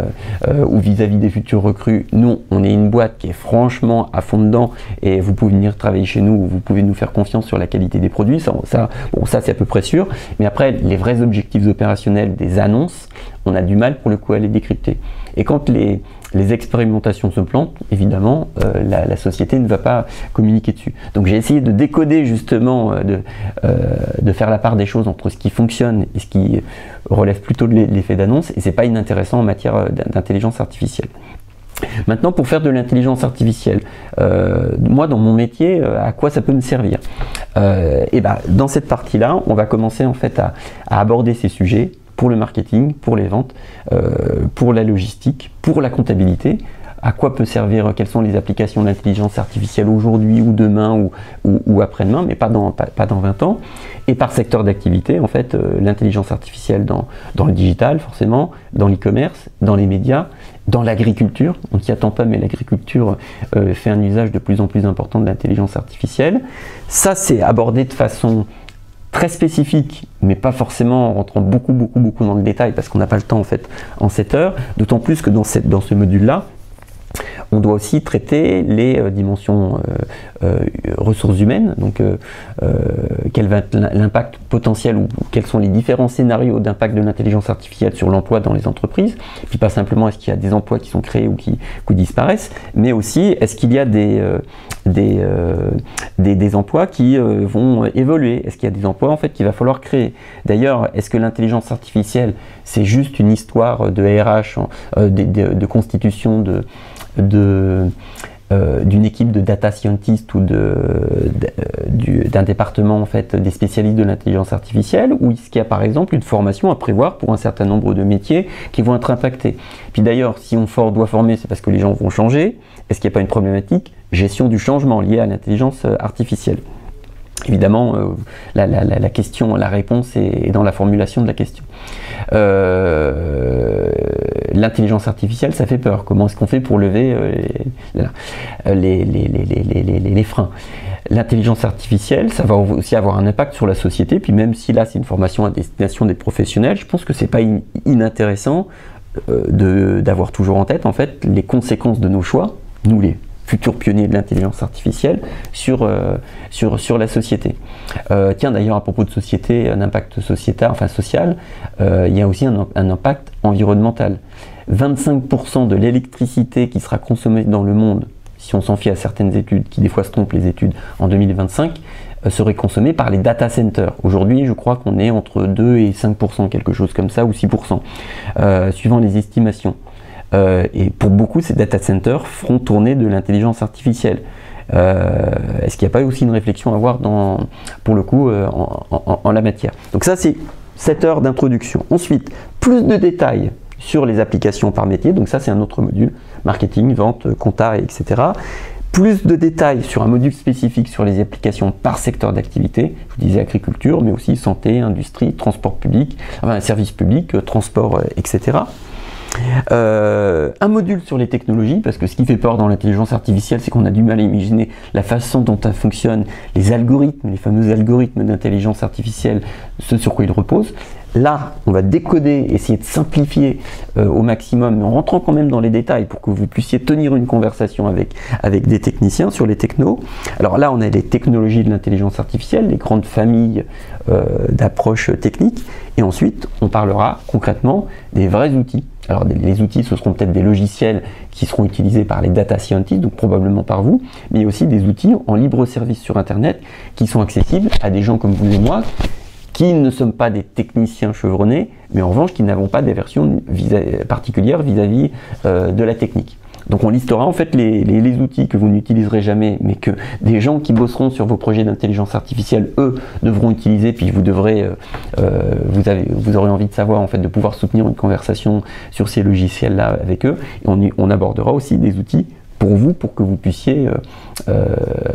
ou vis-à-vis des futurs recrues, nous on est une boîte qui est franchement à fond dedans et vous pouvez venir travailler chez nous, vous pouvez nous faire confiance sur la qualité des produits, ça c'est à peu près sûr, mais après les vrais objectifs opérationnels des annonces, on a du mal pour le coup à les décrypter. Et quand les expérimentations se plantent, évidemment, la société ne va pas communiquer dessus. Donc j'ai essayé de décoder justement, de faire la part des choses entre ce qui fonctionne et ce qui relève plutôt de l'effet d'annonce, et c'est pas inintéressant en matière d'intelligence artificielle. Maintenant, pour faire de l'intelligence artificielle, moi dans mon métier, à quoi ça peut me servir? Dans cette partie-là, on va commencer en fait à aborder ces sujets pour le marketing, pour les ventes, pour la logistique, pour la comptabilité. À quoi peut servir, quelles sont les applications de l'intelligence artificielle aujourd'hui ou demain ou après-demain, mais pas dans 20 ans. Et par secteur d'activité, en fait, l'intelligence artificielle dans le digital, forcément, dans l'e-commerce, dans les médias, dans l'agriculture. On ne s'y attend pas, mais l'agriculture fait un usage de plus en plus important de l'intelligence artificielle. Ça, c'est abordé de façon très spécifique, mais pas forcément en rentrant beaucoup dans le détail, parce qu'on n'a pas le temps en fait en 7 heures, d'autant plus que dans ce module-là, on doit aussi traiter les dimensions ressources humaines, donc quel va être l'impact potentiel ou quels sont les différents scénarios d'impact de l'intelligence artificielle sur l'emploi dans les entreprises, puis pas simplement est-ce qu'il y a des emplois qui sont créés ou qui disparaissent, mais aussi est-ce qu'il y a des emplois qui vont évoluer, est-ce qu'il y a des emplois en fait qu'il va falloir créer. D'ailleurs, est-ce que l'intelligence artificielle c'est juste une histoire de RH, de constitution d'une équipe de data scientists ou d'un département en fait des spécialistes de l'intelligence artificielle, ou est-ce qu'il y a par exemple une formation à prévoir pour un certain nombre de métiers qui vont être impactés? Puis d'ailleurs, si on doit former, c'est parce que les gens vont changer. Est-ce qu'il n'y a pas une problématique gestion du changement liée à l'intelligence artificielle? Évidemment, la question, la réponse est dans la formulation de la question. L'intelligence artificielle, ça fait peur. Comment est-ce qu'on fait pour lever les freins? L'intelligence artificielle, ça va aussi avoir un impact sur la société. Puis même si là, c'est une formation à destination des professionnels, je pense que c'est pas inintéressant d'avoir toujours en tête en fait les conséquences de nos choix, nous les futurs pionniers de l'intelligence artificielle sur la société. Tiens, d'ailleurs, à propos de société, un impact sociétal, enfin social, il y a aussi un impact environnemental. 25% de l'électricité qui sera consommée dans le monde, si on s'en fie à certaines études, qui des fois se trompent les études, en 2025, serait consommé par les data centers. Aujourd'hui, je crois qu'on est entre 2 et 5%, quelque chose comme ça, ou 6%, suivant les estimations. Et pour beaucoup, ces data centers feront tourner de l'intelligence artificielle. Est-ce qu'il n'y a pas aussi une réflexion à avoir pour le coup en la matière? Donc ça, c'est 7 heures d'introduction. Ensuite, plus de détails sur les applications par métier. Donc ça, c'est un autre module, marketing, vente, compta, etc. Plus de détails sur un module spécifique sur les applications par secteur d'activité. Je vous disais agriculture, mais aussi santé, industrie, transport public, enfin, service public, transport, etc. Un module sur les technologies, parce que ce qui fait peur dans l'intelligence artificielle, c'est qu'on a du mal à imaginer la façon dont elle fonctionne, les algorithmes, les fameux algorithmes d'intelligence artificielle, ce sur quoi ils reposent. Là, on va décoder, essayer de simplifier au maximum, mais en rentrant quand même dans les détails pour que vous puissiez tenir une conversation avec des techniciens sur les technos. Alors là, on a les technologies de l'intelligence artificielle, les grandes familles d'approches techniques, et ensuite, on parlera concrètement des vrais outils. Alors les outils, ce seront peut-être des logiciels qui seront utilisés par les data scientists, donc probablement par vous, mais il y a aussi des outils en libre service sur Internet qui sont accessibles à des gens comme vous et moi, qui ne sommes pas des techniciens chevronnés, mais en revanche qui n'avons pas des versions particulières vis-à-vis de la technique. Donc on listera en fait les outils que vous n'utiliserez jamais, mais que des gens qui bosseront sur vos projets d'intelligence artificielle, eux, devront utiliser, puis vous devrez, vous aurez envie de savoir, en fait, de pouvoir soutenir une conversation sur ces logiciels-là avec eux. Et on abordera aussi des outils pour vous, pour que vous puissiez,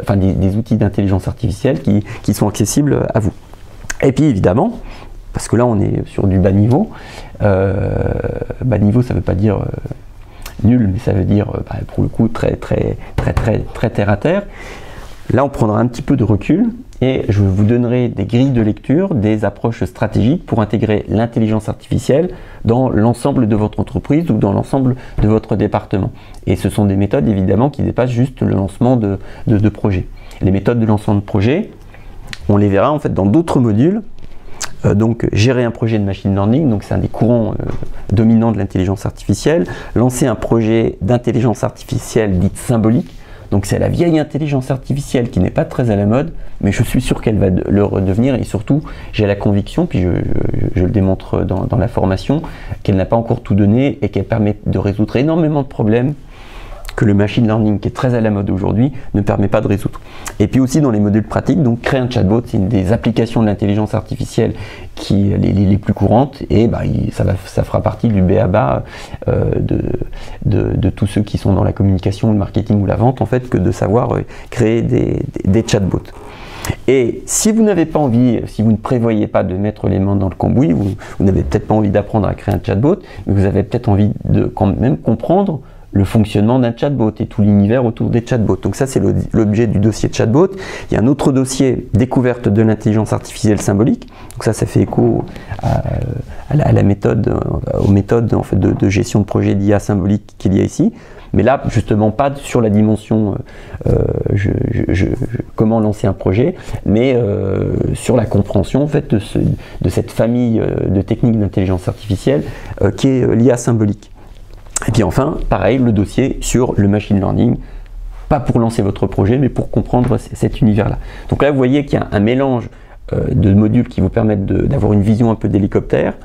enfin des outils d'intelligence artificielle qui sont accessibles à vous. Et puis évidemment, parce que là on est sur du bas niveau, ça ne veut pas dire nul, mais ça veut dire pour le coup très terre à terre. Là on prendra un petit peu de recul et je vous donnerai des grilles de lecture, des approches stratégiques pour intégrer l'intelligence artificielle dans l'ensemble de votre entreprise ou dans l'ensemble de votre département. Et ce sont des méthodes évidemment qui dépassent juste le lancement de projets. Les méthodes de lancement de projet, on les verra en fait dans d'autres modules. Donc gérer un projet de machine learning, donc c'est un des courants dominants de l'intelligence artificielle. Lancer un projet d'intelligence artificielle dite symbolique, donc c'est la vieille intelligence artificielle qui n'est pas très à la mode, mais je suis sûr qu'elle va le redevenir, et surtout j'ai la conviction, puis je le démontre dans la formation, qu'elle n'a pas encore tout donné et qu'elle permet de résoudre énormément de problèmes que le machine learning, qui est très à la mode aujourd'hui, ne permet pas de résoudre. Et puis aussi dans les modules pratiques, donc créer un chatbot, c'est une des applications de l'intelligence artificielle qui les plus courantes, et ça fera partie du b.a.-ba de tous ceux qui sont dans la communication, le marketing ou la vente, en fait, que de savoir créer des chatbots. Et si vous n'avez pas envie, si vous ne prévoyez pas de mettre les mains dans le cambouis, vous n'avez peut-être pas envie d'apprendre à créer un chatbot, mais vous avez peut-être envie de quand même comprendre le fonctionnement d'un chatbot et tout l'univers autour des chatbots. Donc ça, c'est l'objet du dossier de chatbot. Il y a un autre dossier, découverte de l'intelligence artificielle symbolique. Donc ça fait écho à la méthode, aux méthodes en fait, de gestion de projet d'IA symbolique qu'il y a ici. Mais là, justement, pas sur la dimension comment lancer un projet, mais sur la compréhension en fait, de cette famille de techniques d'intelligence artificielle qui est l'IA symbolique. Et puis enfin, pareil, le dossier sur le machine learning, pas pour lancer votre projet, mais pour comprendre cet univers-là. Donc là, vous voyez qu'il y a un mélange de modules qui vous permettent d'avoir une vision un peu d'hélicoptère,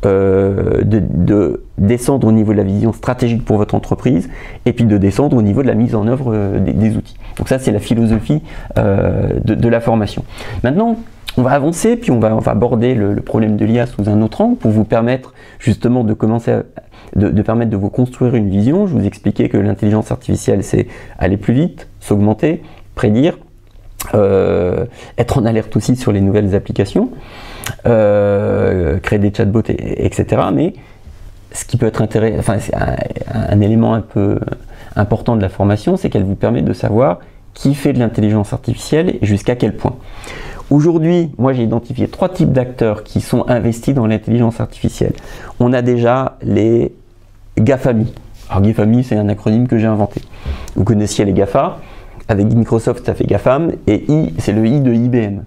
de descendre au niveau de la vision stratégique pour votre entreprise, et puis de descendre au niveau de la mise en œuvre des outils. Donc ça, c'est la philosophie de la formation. Maintenant, on va avancer, puis on va aborder le problème de l'IA sous un autre angle pour vous permettre justement de commencer de permettre de vous construire une vision. Je vous expliquais que l'intelligence artificielle, c'est aller plus vite, s'augmenter, prédire, être en alerte aussi sur les nouvelles applications, créer des chatbots, etc. Mais ce qui peut être intéressant, enfin, c'est un élément un peu important de la formation, c'est qu'elle vous permet de savoir qui fait de l'intelligence artificielle et jusqu'à quel point. Aujourd'hui, moi j'ai identifié 3 types d'acteurs qui sont investis dans l'intelligence artificielle. On a déjà les GAFAMI. Alors GAFAMI, c'est un acronyme que j'ai inventé. Vous connaissiez les GAFA, avec Microsoft ça fait GAFAM, et I, c'est le I de IBM.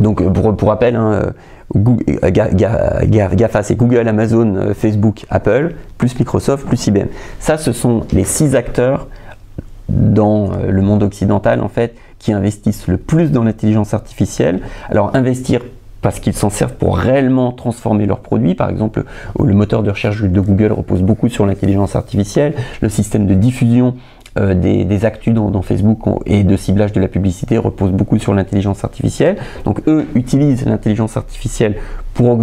Donc pour rappel, hein, GAFA c'est Google, Amazon, Facebook, Apple, plus Microsoft, plus IBM. Ça, ce sont les 6 acteurs dans le monde occidental en fait qui investissent le plus dans l'intelligence artificielle. Alors investir parce qu'ils s'en servent pour réellement transformer leurs produits. Par exemple, le moteur de recherche de Google repose beaucoup sur l'intelligence artificielle, le système de diffusion des actus dans Facebook et de ciblage de la publicité repose beaucoup sur l'intelligence artificielle. Donc eux utilisent l'intelligence artificielle pour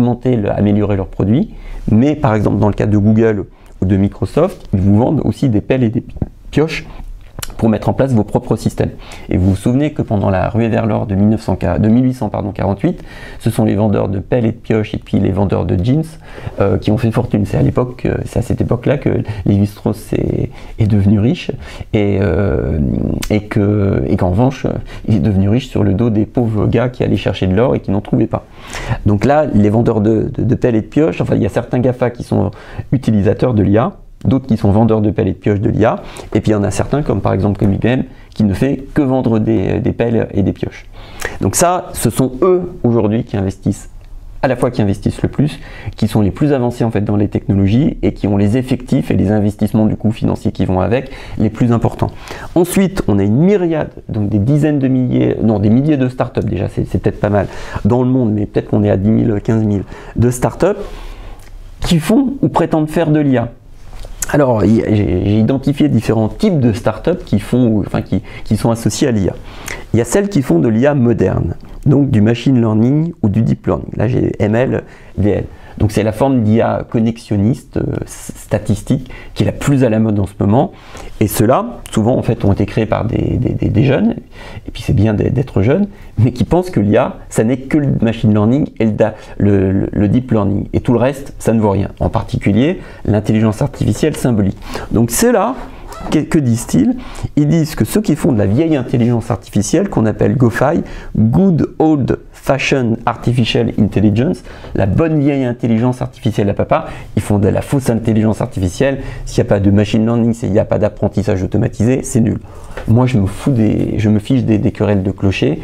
améliorer leurs produits. Mais par exemple, dans le cas de Google ou de Microsoft, ils vous vendent aussi des pelles et des pioches pour mettre en place vos propres systèmes. Et vous vous souvenez que pendant la ruée vers l'or de 1848, ce sont les vendeurs de pelles et de pioches et puis les vendeurs de jeans qui ont fait fortune. C'est à cette époque-là que Lévi-Strauss est devenu riche et qu'en revanche, il est devenu riche sur le dos des pauvres gars qui allaient chercher de l'or et qui n'en trouvaient pas. Donc là, les vendeurs de pelles et de pioches, enfin il y a certains GAFA qui sont utilisateurs de l'IA, d'autres qui sont vendeurs de pelles et de pioches de l'IA, et puis il y en a certains, comme par exemple comme IBM, qui ne fait que vendre des pelles et des pioches. Donc ça, ce sont eux aujourd'hui qui investissent, à la fois qui investissent le plus, qui sont les plus avancés en fait dans les technologies et qui ont les effectifs et les investissements du coup financiers qui vont avec les plus importants. Ensuite, on a une myriade, donc des dizaines de milliers, non des milliers de startups déjà, c'est peut-être pas mal dans le monde, mais peut-être qu'on est à 10 000, 15 000 de startups qui font ou prétendent faire de l'IA. Alors, j'ai identifié différents types de startups qui sont associés à l'IA. Il y a celles qui font de l'IA moderne, donc du machine learning ou du deep learning. Là, j'ai ML, VL. Donc, c'est la forme d'IA connexionniste, statistique, qui est la plus à la mode en ce moment. Et ceux-là, souvent, en fait, ont été créés par des jeunes, et puis c'est bien d'être jeune, mais qui pensent que l'IA, ça n'est que le machine learning et le deep learning. Et tout le reste, ça ne vaut rien. En particulier, l'intelligence artificielle symbolique. Donc, ceux-là, que disent-ils? Ils disent que ceux qui font de la vieille intelligence artificielle, qu'on appelle GoFi, Good Old Fashioned Artificial Intelligence, la bonne vieille intelligence artificielle à papa, ils font de la fausse intelligence artificielle. S'il n'y a pas de machine learning, s'il n'y a pas d'apprentissage automatisé, c'est nul. Moi, je me fiche des querelles de clocher.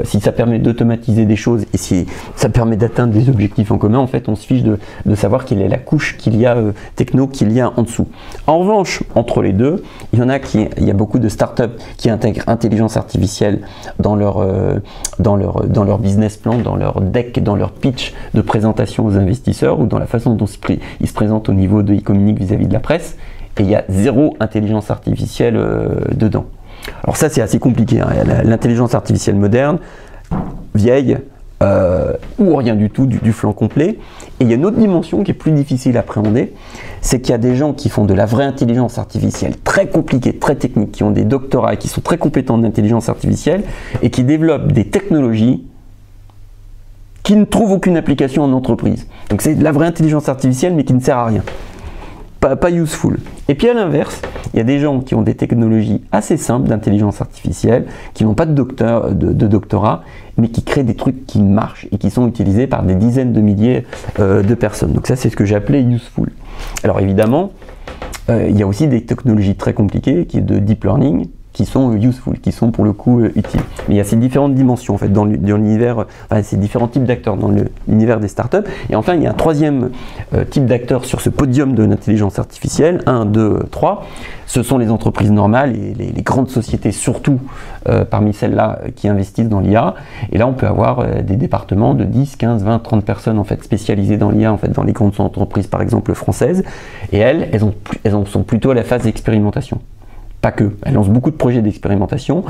Si ça permet d'automatiser des choses et si ça permet d'atteindre des objectifs en commun, en fait, on se fiche de savoir quelle est la couche qu'il y a techno qu'il y a en dessous. En revanche, entre les deux, il y a beaucoup de startups qui intègrent intelligence artificielle dans leur business plan, dans leur deck, dans leur pitch de présentation aux investisseurs ou dans la façon dont ils se présentent au niveau de e-communique vis-à-vis de la presse. Et il y a zéro intelligence artificielle dedans. Alors ça, c'est assez compliqué, hein. L'intelligence artificielle moderne, vieille, ou rien du tout, du flanc complet. Et il y a une autre dimension qui est plus difficile à appréhender, c'est qu'il y a des gens qui font de la vraie intelligence artificielle très compliquée, très technique, qui ont des doctorats et qui sont très compétents en intelligence artificielle et qui développent des technologies qui ne trouvent aucune application en entreprise. Donc c'est de la vraie intelligence artificielle mais qui ne sert à rien. Pas useful. Et puis à l'inverse, il y a des gens qui ont des technologies assez simples d'intelligence artificielle, qui n'ont pas de doctorat, mais qui créent des trucs qui marchent et qui sont utilisés par des dizaines de milliers de personnes. Donc ça, c'est ce que j'ai appelé useful. Alors évidemment, il y a aussi des technologies très compliquées qui est de deep learning, qui sont useful, qui sont pour le coup utiles. Mais il y a ces différentes dimensions en fait dans l'univers, enfin, ces différents types d'acteurs dans l'univers des startups. Et enfin, il y a un troisième type d'acteurs sur ce podium de l'intelligence artificielle, 1, 2, 3. Ce sont les entreprises normales et les grandes sociétés, surtout parmi celles-là qui investissent dans l'IA. Et là, on peut avoir des départements de 10, 15, 20, 30 personnes en fait, spécialisées dans l'IA, en fait, dans les grandes entreprises, par exemple françaises. Et elles en sont plutôt à la phase d'expérimentation. Pas que, elles lancent beaucoup de projets d'expérimentation,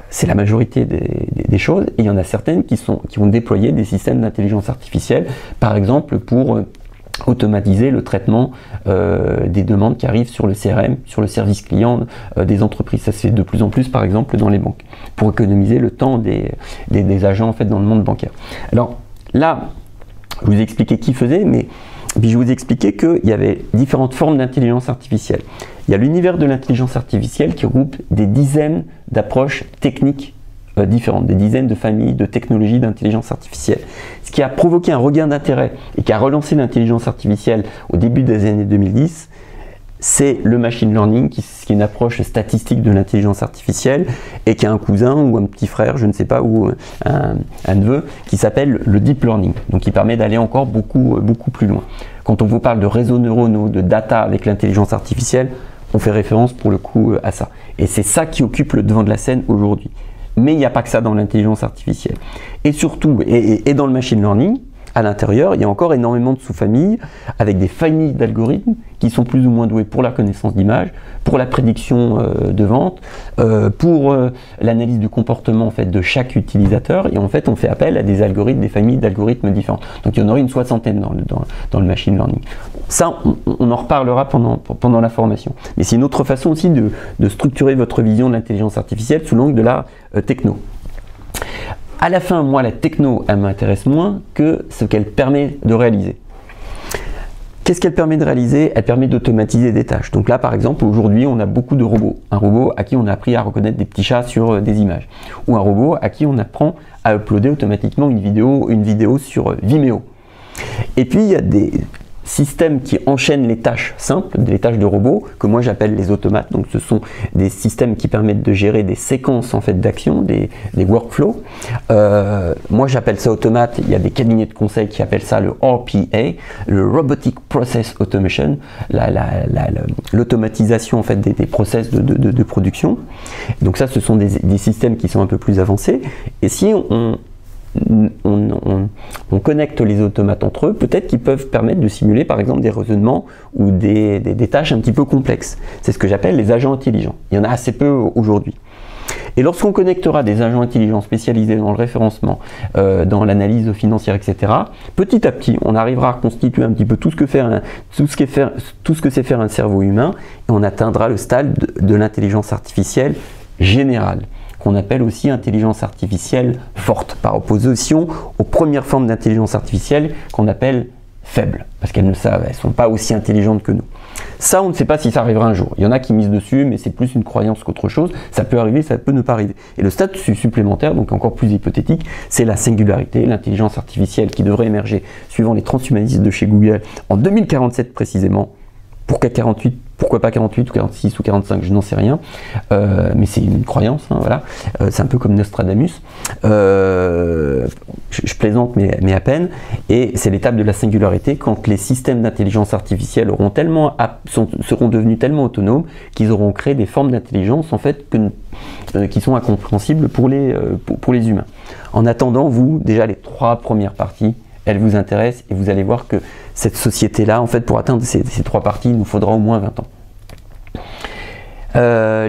c'est la majorité des choses, et il y en a certaines qui ont déployé des systèmes d'intelligence artificielle, par exemple pour automatiser le traitement des demandes qui arrivent sur le CRM, sur le service client des entreprises. Ça se fait de plus en plus, par exemple, dans les banques, pour économiser le temps des agents en fait, dans le monde bancaire. Alors là, je vous ai expliqué qui faisait, mais puis je vous ai expliqué qu'il y avait différentes formes d'intelligence artificielle. Il y a l'univers de l'intelligence artificielle qui regroupe des dizaines d'approches techniques différentes, des dizaines de familles de technologies d'intelligence artificielle. Ce qui a provoqué un regain d'intérêt et qui a relancé l'intelligence artificielle au début des années 2010, c'est le machine learning, qui est une approche statistique de l'intelligence artificielle et qui a un cousin ou un petit frère, je ne sais pas, ou un neveu, qui s'appelle le deep learning, donc qui permet d'aller encore beaucoup plus loin. Quand on vous parle de réseaux neuronaux, de data avec l'intelligence artificielle, on fait référence pour le coup à ça. Et c'est ça qui occupe le devant de la scène aujourd'hui. Mais il n'y a pas que ça dans l'intelligence artificielle. Et surtout, et dans le machine learning, à l'intérieur, il y a encore énormément de sous-familles avec des familles d'algorithmes qui sont plus ou moins doués pour la connaissance d'image, pour la prédiction de vente, pour l'analyse du comportement en fait, de chaque utilisateur. Et en fait, on fait appel à des algorithmes, des familles d'algorithmes différents. Donc il y en aurait une soixantaine dans le machine learning. Ça, on en reparlera pendant la formation. Mais c'est une autre façon aussi de structurer votre vision de l'intelligence artificielle sous l'angle de la techno. À la fin, moi, la techno, elle m'intéresse moins que ce qu'elle permet de réaliser. Qu'est-ce qu'elle permet de réaliser? Elle permet d'automatiser des tâches. Donc là, par exemple, aujourd'hui, on a beaucoup de robots. Un robot à qui on a appris à reconnaître des petits chats sur des images. Ou un robot à qui on apprend à uploader automatiquement une vidéo sur Vimeo. Et puis, il y a des systèmes qui enchaînent les tâches simples, des tâches de robots, que moi j'appelle les automates. Donc ce sont des systèmes qui permettent de gérer des séquences en fait d'actions, des workflows. Moi j'appelle ça automate. Il y a des cabinets de conseil qui appellent ça le RPA, le Robotic Process Automation, l'automatisation en fait des process de production. Donc ça, ce sont des systèmes qui sont un peu plus avancés. Et si on connecte les automates entre eux, peut-être qu'ils peuvent permettre de simuler par exemple des raisonnements ou des tâches un petit peu complexes. C'est ce que j'appelle les agents intelligents. Il y en a assez peu aujourd'hui. Et lorsqu'on connectera des agents intelligents spécialisés dans le référencement, dans l'analyse financière, etc., petit à petit, on arrivera à reconstituer un petit peu tout ce que sait faire un cerveau humain, et on atteindra le stade de l'intelligence artificielle générale, qu'on appelle aussi intelligence artificielle forte, par opposition aux premières formes d'intelligence artificielle qu'on appelle faibles, parce qu'elles ne sont pas aussi intelligentes que nous. Ça, on ne sait pas si ça arrivera un jour. Il y en a qui misent dessus, mais c'est plus une croyance qu'autre chose. Ça peut arriver, ça peut ne pas arriver. Et le stade supplémentaire, donc encore plus hypothétique, c'est la singularité, l'intelligence artificielle qui devrait émerger, suivant les transhumanistes de chez Google, en 2047 précisément. Pourquoi 48, pourquoi pas 48 ou 46 ou 45, je n'en sais rien, mais c'est une croyance, hein, voilà. C'est un peu comme Nostradamus, je plaisante mais à peine, et c'est l'étape de la singularité quand les systèmes d'intelligence artificielle seront devenus tellement autonomes qu'ils auront créé des formes d'intelligence en fait qui sont incompréhensibles pour les humains. En attendant, vous, déjà les 3 premières parties, elles vous intéressent et vous allez voir que cette société-là, en fait, pour atteindre ces 3 parties, il nous faudra au moins 20 ans.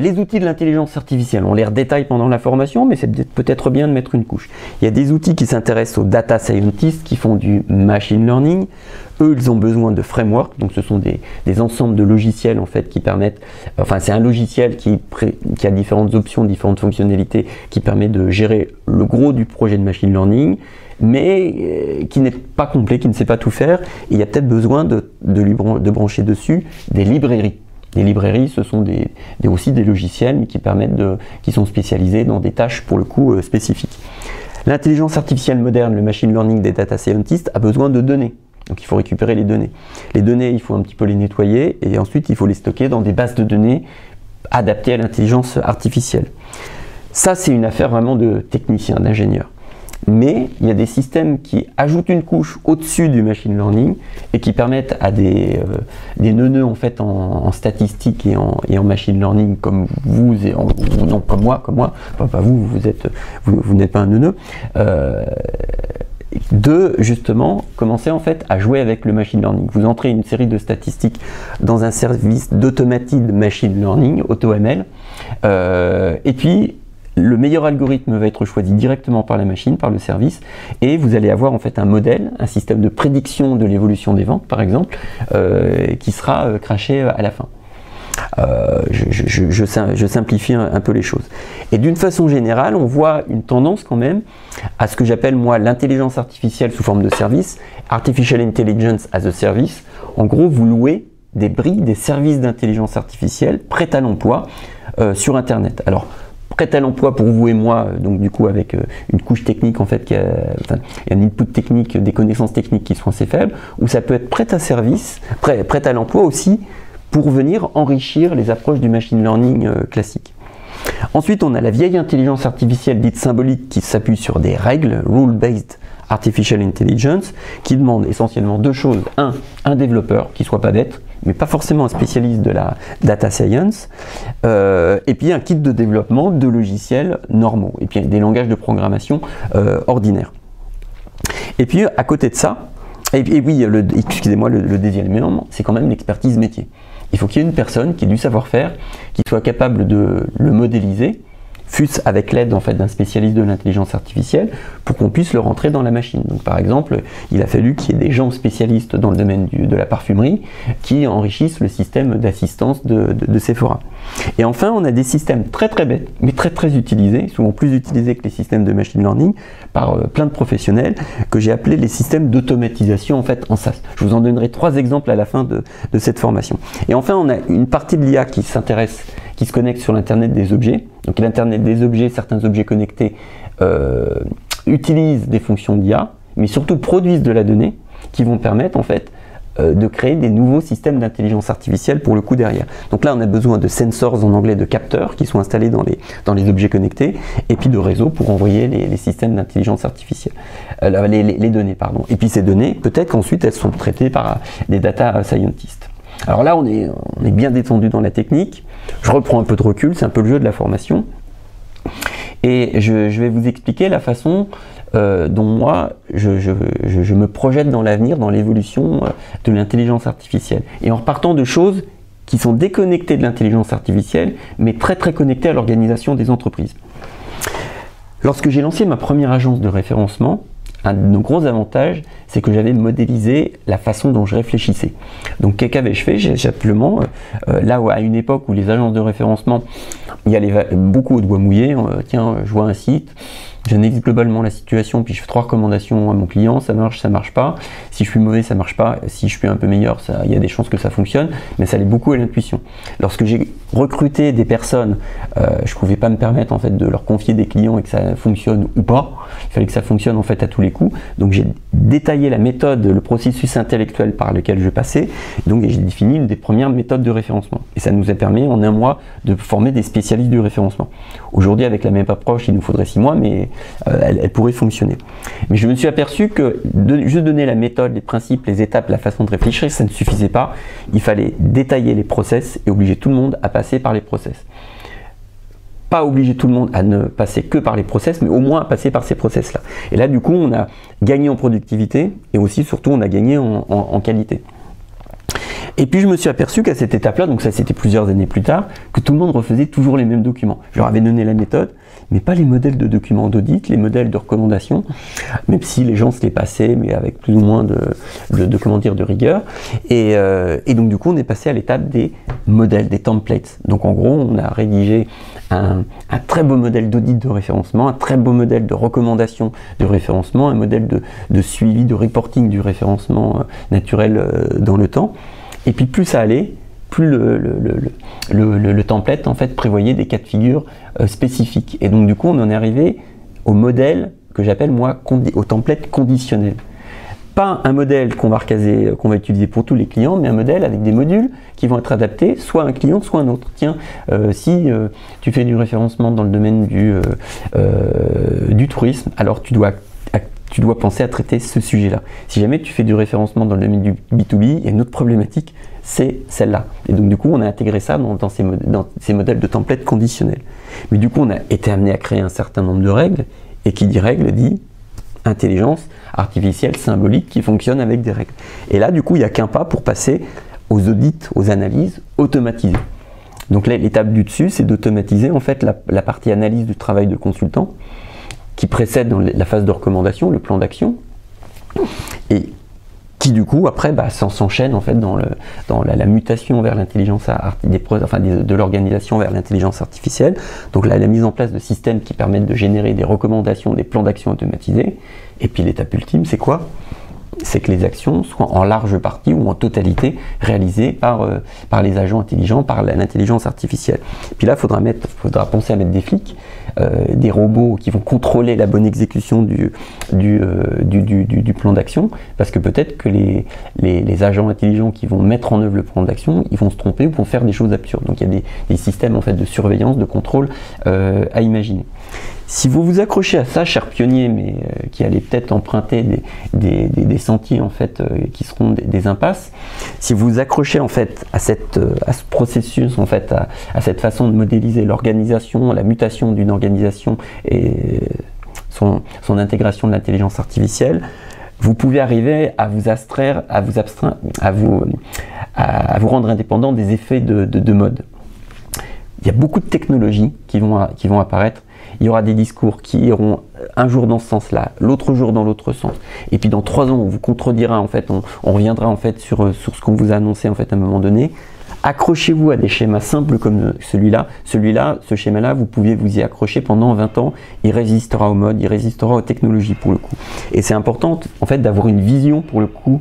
Les outils de l'intelligence artificielle, on les redétaille pendant la formation, mais c'est peut-être bien de mettre une couche. Il y a des outils qui s'intéressent aux data scientists qui font du machine learning. Eux, ils ont besoin de frameworks, donc ce sont des ensembles de logiciels en fait qui permettent, enfin c'est un logiciel qui a différentes options, différentes fonctionnalités, qui permet de gérer le gros du projet de machine learning, mais qui n'est pas complet, qui ne sait pas tout faire. Et il y a peut-être besoin de brancher dessus des librairies. Les librairies, ce sont aussi des logiciels mais qui sont spécialisés dans des tâches pour le coup spécifiques. L'intelligence artificielle moderne, le machine learning des data scientists a besoin de données. Donc il faut récupérer les données. Les données, il faut un petit peu les nettoyer et ensuite il faut les stocker dans des bases de données adaptées à l'intelligence artificielle. Ça, c'est une affaire vraiment de technicien, d'ingénieur. Mais il y a des systèmes qui ajoutent une couche au-dessus du machine learning et qui permettent à des neuneux en fait en statistique et en machine learning comme vous non comme moi, enfin, pas vous, vous n'êtes pas un neuneu, de justement commencer en fait à jouer avec le machine learning. Vous entrez une série de statistiques dans un service d'automated machine learning, AutoML, et puis le meilleur algorithme va être choisi directement par la machine, par le service, et vous allez avoir en fait un modèle, un système de prédiction de l'évolution des ventes par exemple, qui sera craché à la fin. Je simplifie un peu les choses. Et d'une façon générale, on voit une tendance quand même à ce que j'appelle moi l'intelligence artificielle sous forme de service, Artificial Intelligence as a Service. En gros, vous louez des briques, des services d'intelligence artificielle prêts à l'emploi sur Internet. Alors, prêt à l'emploi pour vous et moi, donc du coup avec une couche technique en fait, il y a un input technique, des connaissances techniques qui sont assez faibles, ou ça peut être prêt à service, prêt à l'emploi aussi, pour venir enrichir les approches du machine learning classique. Ensuite, on a la vieille intelligence artificielle dite symbolique qui s'appuie sur des règles, Rule-Based Artificial Intelligence, qui demande essentiellement 2 choses. Un développeur qui soit pas bête, mais pas forcément un spécialiste de la data science, et puis un kit de développement de logiciels normaux, et puis des langages de programmation ordinaires. Et puis à côté de ça, et oui, excusez-moi, le deuxième élément, c'est quand même l'expertise métier. Il faut qu'il y ait une personne qui ait du savoir-faire, qui soit capable de le modéliser, fût-ce avec l'aide en fait, d'un spécialiste de l'intelligence artificielle, pour qu'on puisse le rentrer dans la machine. Donc par exemple, il a fallu qu'il y ait des gens spécialistes dans le domaine de la parfumerie qui enrichissent le système d'assistance de Sephora. Et enfin, on a des systèmes très très bêtes, mais très très utilisés, souvent plus utilisés que les systèmes de machine learning, par plein de professionnels, que j'ai appelés les systèmes d'automatisation en fait en SaaS. Je vous en donnerai 3 exemples à la fin de cette formation. Et enfin, on a une partie de l'IA qui s'intéresse, qui se connecte sur l'Internet des objets. Donc l'Internet des objets, certains objets connectés utilisent des fonctions d'IA, mais surtout produisent de la donnée qui vont permettre en fait de créer des nouveaux systèmes d'intelligence artificielle pour le coup derrière. Donc là on a besoin de sensors en anglais, de capteurs qui sont installés dans les objets connectés, et puis de réseaux pour envoyer les systèmes d'intelligence artificielle, les données pardon. Et puis ces données, peut-être qu'ensuite elles sont traitées par des data scientists. Alors là, on est bien détendu dans la technique. Je reprends un peu de recul, c'est un peu le jeu de la formation. Et je vais vous expliquer la façon dont moi, je me projette dans l'avenir, dans l'évolution de l'intelligence artificielle. Et en repartant de choses qui sont déconnectées de l'intelligence artificielle, mais très très connectées à l'organisation des entreprises. Lorsque j'ai lancé ma première agence de référencement, un de nos gros avantages, c'est que j'avais modélisé la façon dont je réfléchissais. Donc qu'avais-je fait? J'ai simplement, là où à une époque où les agences de référencement, il y avait beaucoup au doigt mouillé, tiens, je vois un site, j'analyse globalement la situation, puis je fais 3 recommandations à mon client, ça marche pas. Si je suis mauvais, ça marche pas. Si je suis un peu meilleur, il y a des chances que ça fonctionne, mais ça allait beaucoup à l'intuition. Lorsque j'ai recruté des personnes, je pouvais pas me permettre en fait de leur confier des clients et que ça fonctionne ou pas. Il fallait que ça fonctionne en fait à tous les coups. Donc j'ai détaillé la méthode, le processus intellectuel par lequel je passais. Donc j'ai défini une des premières méthodes de référencement. Et ça nous a permis en 1 mois de former des spécialistes du référencement. Aujourd'hui, avec la même approche, il nous faudrait 6 mois, mais elle pourrait fonctionner. Mais je me suis aperçu que juste donner la méthode, les principes, les étapes, la façon de réfléchir, ça ne suffisait pas. Il fallait détailler les process et obliger tout le monde à passer par les process. Pas obliger tout le monde à ne passer que par les process, mais au moins à passer par ces process-là. Et là, du coup, on a gagné en productivité et aussi, surtout, on a gagné en qualité. Et puis je me suis aperçu qu'à cette étape-là, donc ça c'était plusieurs années plus tard, que tout le monde refaisait toujours les mêmes documents. Je leur avais donné la méthode, mais pas les modèles de documents d'audit, les modèles de recommandation, même si les gens se les passaient, mais avec plus ou moins de rigueur. Et donc du coup on est passé à l'étape des modèles, des templates. Donc en gros on a rédigé un très beau modèle d'audit de référencement, un très beau modèle de recommandation de référencement, un modèle de suivi, de reporting du référencement naturel dans le temps. Et puis plus ça allait, plus le template en fait prévoyait des cas de figure spécifiques. Et donc du coup on en est arrivé au modèle que j'appelle moi au template conditionnel. Pas un modèle qu'on va recaser, qu'on va utiliser pour tous les clients, mais un modèle avec des modules qui vont être adaptés soit à un client, soit à un autre. Tiens, si tu fais du référencement dans le domaine du tourisme, alors tu dois penser à traiter ce sujet-là. Si jamais tu fais du référencement dans le domaine du B2B, il y a une autre problématique, c'est celle-là. Et donc du coup, on a intégré ça dans ces modèles de templates conditionnels. Mais du coup, on a été amené à créer un certain nombre de règles, et qui dit règles dit intelligence artificielle symbolique qui fonctionne avec des règles. Et là, du coup, il n'y a qu'un pas pour passer aux audits, aux analyses automatisées. Donc là, l'étape du dessus, c'est d'automatiser en fait la partie analyse du travail de consultant, qui précède dans la phase de recommandation, le plan d'action, et qui du coup après s'enchaîne en fait dans la mutation vers l'intelligence de l'organisation vers l'intelligence artificielle. Donc là, la mise en place de systèmes qui permettent de générer des recommandations, des plans d'action automatisés. Et puis l'étape ultime, c'est quoi? C'est que les actions soient en large partie ou en totalité réalisées par les agents intelligents, par l'intelligence artificielle. Puis là, il faudra penser à mettre des flics, des robots qui vont contrôler la bonne exécution du plan d'action, parce que peut-être que les agents intelligents qui vont mettre en œuvre le plan d'action, ils vont se tromper ou vont faire des choses absurdes. Donc il y a des systèmes en fait de surveillance, de contrôle à imaginer. Si vous vous accrochez à ça, cher pionnier, mais qui allez peut-être emprunter des sentiers en fait, qui seront des impasses, si vous vous accrochez en fait à ce processus, en fait, à cette façon de modéliser l'organisation, la mutation d'une organisation et son intégration de l'intelligence artificielle, vous pouvez arriver à vous abstraire, à vous rendre indépendant des effets de mode. Il y a beaucoup de technologies qui vont apparaître. Il y aura des discours qui iront un jour dans ce sens-là, l'autre jour dans l'autre sens. Et puis dans 3 ans, on vous contredira, en fait, on reviendra en fait sur ce qu'on vous a annoncé en fait, à un moment donné. Accrochez-vous à des schémas simples comme celui-là. Ce schéma-là, vous pouvez vous y accrocher pendant 20 ans. Il résistera au mode, il résistera aux technologies pour le coup. Et c'est important en fait d'avoir une vision pour le coup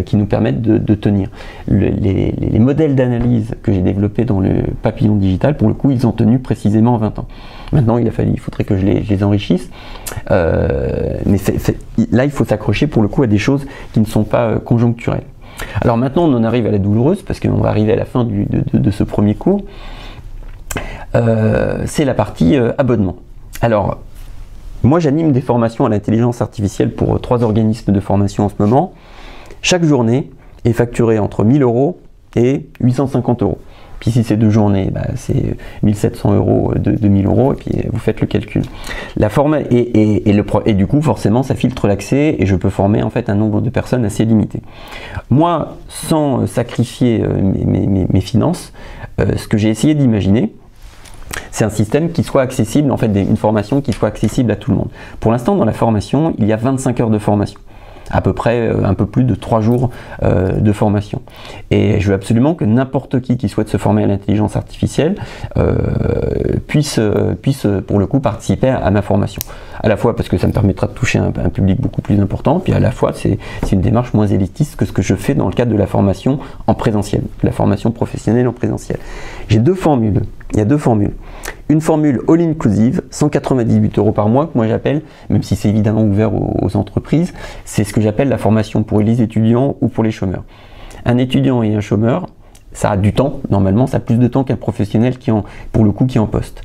qui nous permette de tenir. Les modèles d'analyse que j'ai développés dans le papillon digital, pour le coup, ils ont tenu précisément 20 ans. Maintenant, il faudrait que je les enrichisse. Mais là, il faut s'accrocher pour le coup à des choses qui ne sont pas conjoncturelles. Alors maintenant, on en arrive à la douloureuse, parce qu'on va arriver à la fin de ce premier cours. C'est la partie abonnement. Alors, moi j'anime des formations à l'intelligence artificielle pour 3 organismes de formation en ce moment. Chaque journée est facturée entre 1 000 € et 850 €. Puis si c'est 2 journées, c'est 1 700 € de 1 000 €, et puis vous faites le calcul. Et du coup, forcément, ça filtre l'accès, et je peux former en fait un nombre de personnes assez limité. Moi, sans sacrifier mes finances, ce que j'ai essayé d'imaginer, c'est un système qui soit accessible, en fait une formation qui soit accessible à tout le monde. Pour l'instant, dans la formation, il y a 25 heures de formation. À peu près un peu plus de 3 jours de formation. Et je veux absolument que n'importe qui souhaite se former à l'intelligence artificielle puisse pour le coup participer à ma formation. À la fois parce que ça me permettra de toucher un public beaucoup plus important, puis à la fois c'est une démarche moins élitiste que ce que je fais dans le cadre de la formation en présentiel, la formation professionnelle en présentiel. J'ai 2 formules. Il y a 2 formules. Une formule all-inclusive, 198 € par mois, que moi j'appelle, même si c'est évidemment ouvert aux entreprises, c'est ce que j'appelle la formation pour les étudiants ou pour les chômeurs. Un étudiant et un chômeur, ça a du temps, normalement, ça a plus de temps qu'un professionnel pour le coup, qui est en poste.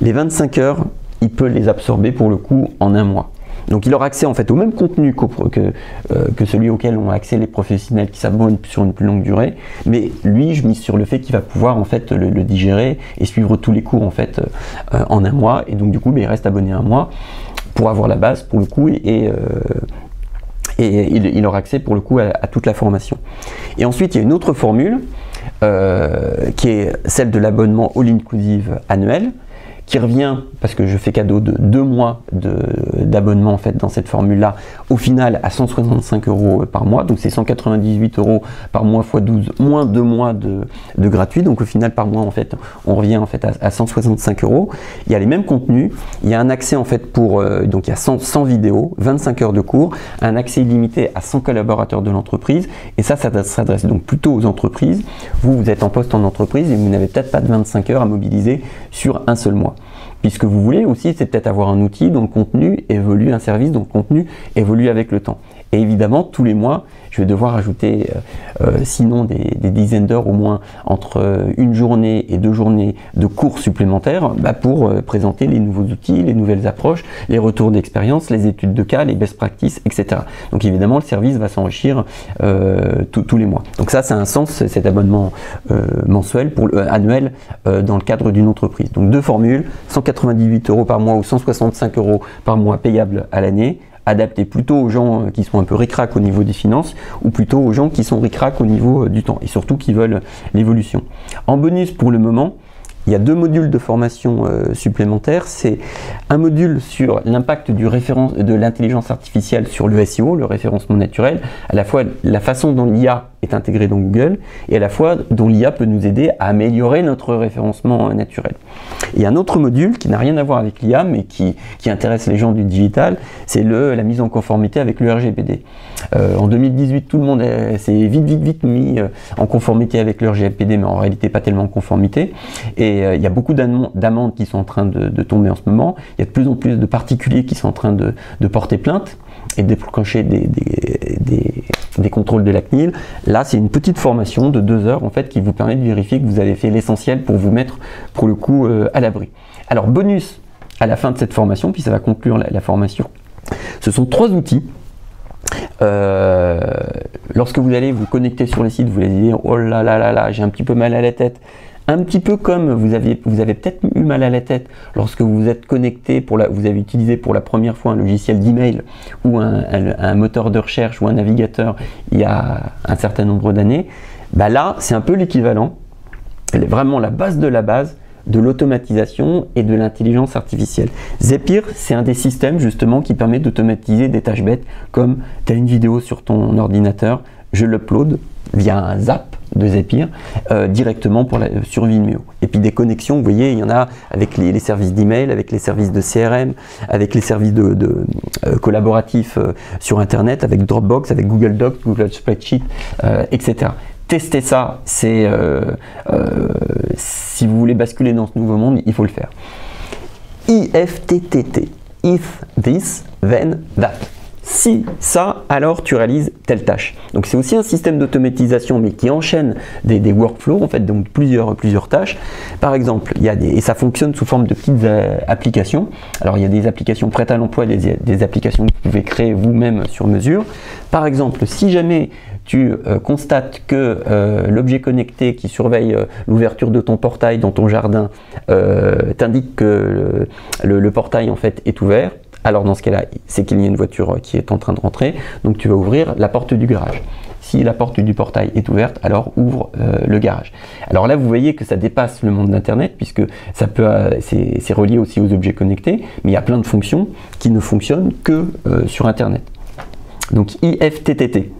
Les 25 heures, il peut les absorber pour le coup en 1 mois. Donc il aura accès en fait au même contenu que celui auquel ont accès les professionnels qui s'abonnent sur une plus longue durée, mais lui, je mise sur le fait qu'il va pouvoir en fait le digérer et suivre tous les cours en fait en 1 mois, et donc du coup il reste abonné 1 mois pour avoir la base pour le coup, et il aura accès pour le coup à toute la formation. Et ensuite il y a une autre formule qui est celle de l'abonnement all-inclusive annuel, qui revient, parce que je fais cadeau de 2 mois d'abonnement en fait dans cette formule-là, au final à 165 € par mois, donc c'est 198 € par mois x 12, moins 2 mois de gratuit, donc au final par mois en fait, on revient en fait à 165 €. Il y a les mêmes contenus, il y a un accès en fait donc il y a 100 vidéos, 25 heures de cours, un accès illimité à 100 collaborateurs de l'entreprise, et ça s'adresse donc plutôt aux entreprises. Vous êtes en poste en entreprise et vous n'avez peut-être pas de 25 heures à mobiliser sur un seul mois. Puis ce que vous voulez aussi, c'est peut-être avoir un outil dont le contenu évolue, un service dont le contenu évolue avec le temps. Et évidemment, tous les mois, je vais devoir ajouter sinon des dizaines d'heures au moins entre 1 journée et 2 journées de cours supplémentaires pour présenter les nouveaux outils, les nouvelles approches, les retours d'expérience, les études de cas, les best practices, etc. Donc évidemment, le service va s'enrichir tous les mois. Donc ça a un sens, cet abonnement mensuel, annuel, dans le cadre d'une entreprise. Donc 2 formules, 198 € par mois ou 165 € par mois payables à l'année, adapté plutôt aux gens qui sont un peu ric-rac au niveau des finances, ou plutôt aux gens qui sont ric-rac au niveau du temps, et surtout qui veulent l'évolution. En bonus pour le moment, il y a 2 modules de formation supplémentaires. C'est un module sur l'impact de l'intelligence artificielle sur le SEO, le référencement naturel, à la fois la façon dont l'IA est intégrée dans Google, et à la fois dont l'IA peut nous aider à améliorer notre référencement naturel. Il y a un autre module qui n'a rien à voir avec l'IA, mais qui intéresse les gens du digital, c'est la mise en conformité avec le RGPD. En 2018, tout le monde s'est vite mis en conformité avec le RGPD, mais en réalité pas tellement en conformité. Et il y a beaucoup d'amendes qui sont en train de tomber en ce moment. Il y a de plus en plus de particuliers qui sont en train de porter plainte et de déclencher des contrôles de la CNIL. Là, c'est une petite formation de 2 heures en fait qui vous permet de vérifier que vous avez fait l'essentiel pour vous mettre pour le coup à l'abri. Alors bonus à la fin de cette formation, puis ça va conclure la formation. Ce sont 3 outils. Lorsque vous allez vous connecter sur le site, vous allez dire oh là là là là, j'ai un petit peu mal à la tête. Un petit peu comme vous avez peut-être eu mal à la tête lorsque vous vous êtes connecté, vous avez utilisé pour la première fois un logiciel d'email ou un moteur de recherche ou un navigateur il y a un certain nombre d'années. Bah là, c'est un peu l'équivalent, vraiment la base de la base de l'automatisation et de l'intelligence artificielle. Zapier, c'est un des systèmes justement qui permet d'automatiser des tâches bêtes comme tu as une vidéo sur ton ordinateur, je l'upload via un zap de Zapier directement sur Vimeo. Et puis des connexions, vous voyez, il y en a avec les services d'email, avec les services de CRM, avec les services collaboratifs sur Internet, avec Dropbox, avec Google Docs, Google Spreadsheet, etc. Testez ça, si vous voulez basculer dans ce nouveau monde, il faut le faire. IFTTT, if this, then that. Si ça, alors tu réalises telle tâche. Donc c'est aussi un système d'automatisation, mais qui enchaîne des workflows, en fait, donc plusieurs tâches. Par exemple, et ça fonctionne sous forme de petites applications. Alors il y a des applications prêtes à l'emploi, des applications que vous pouvez créer vous-même sur mesure. Par exemple, si jamais tu constates que l'objet connecté qui surveille l'ouverture de ton portail dans ton jardin t'indique que le portail en fait est ouvert, alors dans ce cas-là, c'est qu'il y a une voiture qui est en train de rentrer, donc tu vas ouvrir la porte du garage. Si la porte du portail est ouverte, alors ouvre le garage. Alors là, vous voyez que ça dépasse le monde d'Internet, puisque c'est relié aussi aux objets connectés, mais il y a plein de fonctions qui ne fonctionnent que sur Internet. Donc IFTTT.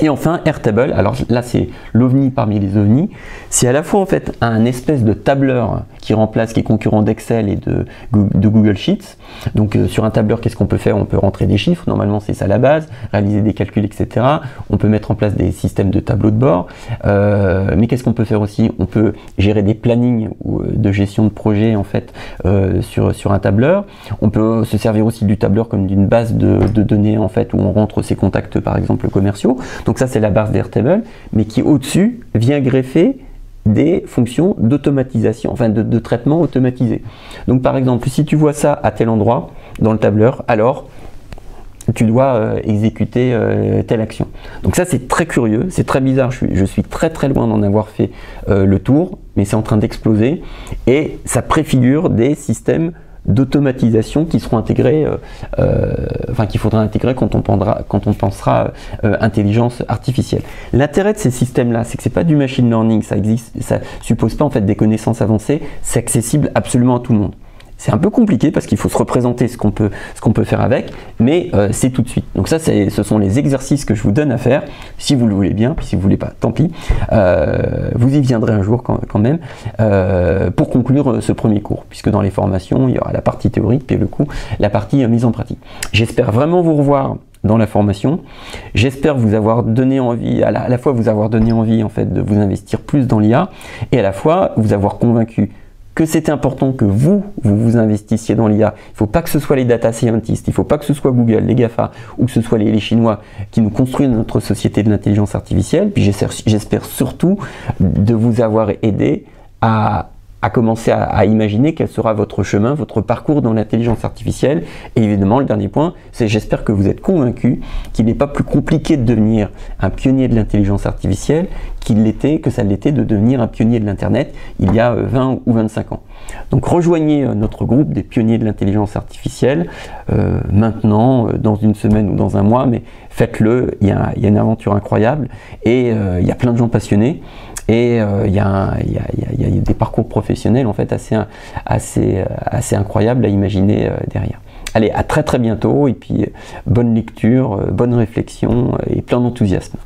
Et enfin, Airtable, alors là c'est l'ovni parmi les ovnis, c'est à la fois en fait un espèce de tableur qui est concurrent d'Excel et de Google Sheets. Donc sur un tableur, qu'est-ce qu'on peut faire? On peut rentrer des chiffres, normalement c'est ça la base, réaliser des calculs, etc. On peut mettre en place des systèmes de tableaux de bord, mais qu'est-ce qu'on peut faire aussi? On peut gérer des plannings de gestion de projet en fait sur un tableur. On peut se servir aussi du tableur comme d'une base de données en fait où on rentre ses contacts par exemple commerciaux. Donc ça c'est la base d'Airtable, mais qui au-dessus vient greffer des fonctions d'automatisation, enfin de traitement automatisé. Donc par exemple, si tu vois ça à tel endroit dans le tableur, alors tu dois exécuter telle action. Donc ça c'est très curieux, c'est très bizarre, je suis très très loin d'en avoir fait le tour, mais c'est en train d'exploser et ça préfigure des systèmes d'automatisation qui seront intégrés, qu'il faudra intégrer quand on pensera intelligence artificielle. L'intérêt de ces systèmes-là, c'est que c'est pas du machine learning, ça suppose pas en fait des connaissances avancées, c'est accessible absolument à tout le monde. C'est un peu compliqué parce qu'il faut se représenter ce qu'on peut faire avec, mais c'est tout de suite. Donc ça, ce sont les exercices que je vous donne à faire, si vous le voulez bien, puis si vous ne voulez pas, tant pis. Vous y viendrez un jour quand même, pour conclure ce premier cours, puisque dans les formations, il y aura la partie théorique, puis le coup, la partie mise en pratique. J'espère vraiment vous revoir dans la formation. J'espère vous avoir donné envie, à la fois vous avoir donné envie en fait de vous investir plus dans l'IA, et à la fois vous avoir convaincu que c'était important que vous investissiez dans l'IA. Il ne faut pas que ce soit les data scientists, il ne faut pas que ce soit Google, les GAFA, ou que ce soit les Chinois qui nous construisent notre société de l'intelligence artificielle. Puis j'espère surtout de vous avoir aidé à commencer à imaginer quel sera votre chemin, votre parcours dans l'intelligence artificielle. Et évidemment, le dernier point, c'est j'espère que vous êtes convaincus qu'il n'est pas plus compliqué de devenir un pionnier de l'intelligence artificielle que ça l'était de devenir un pionnier de l'Internet il y a 20 ou 25 ans. Donc rejoignez notre groupe des pionniers de l'intelligence artificielle maintenant, dans une semaine ou dans un mois, mais faites-le, il y a une aventure incroyable et il y a plein de gens passionnés. Et il y a des parcours professionnels en fait assez incroyables à imaginer derrière. Allez, à très très bientôt et puis bonne lecture, bonne réflexion et plein d'enthousiasme.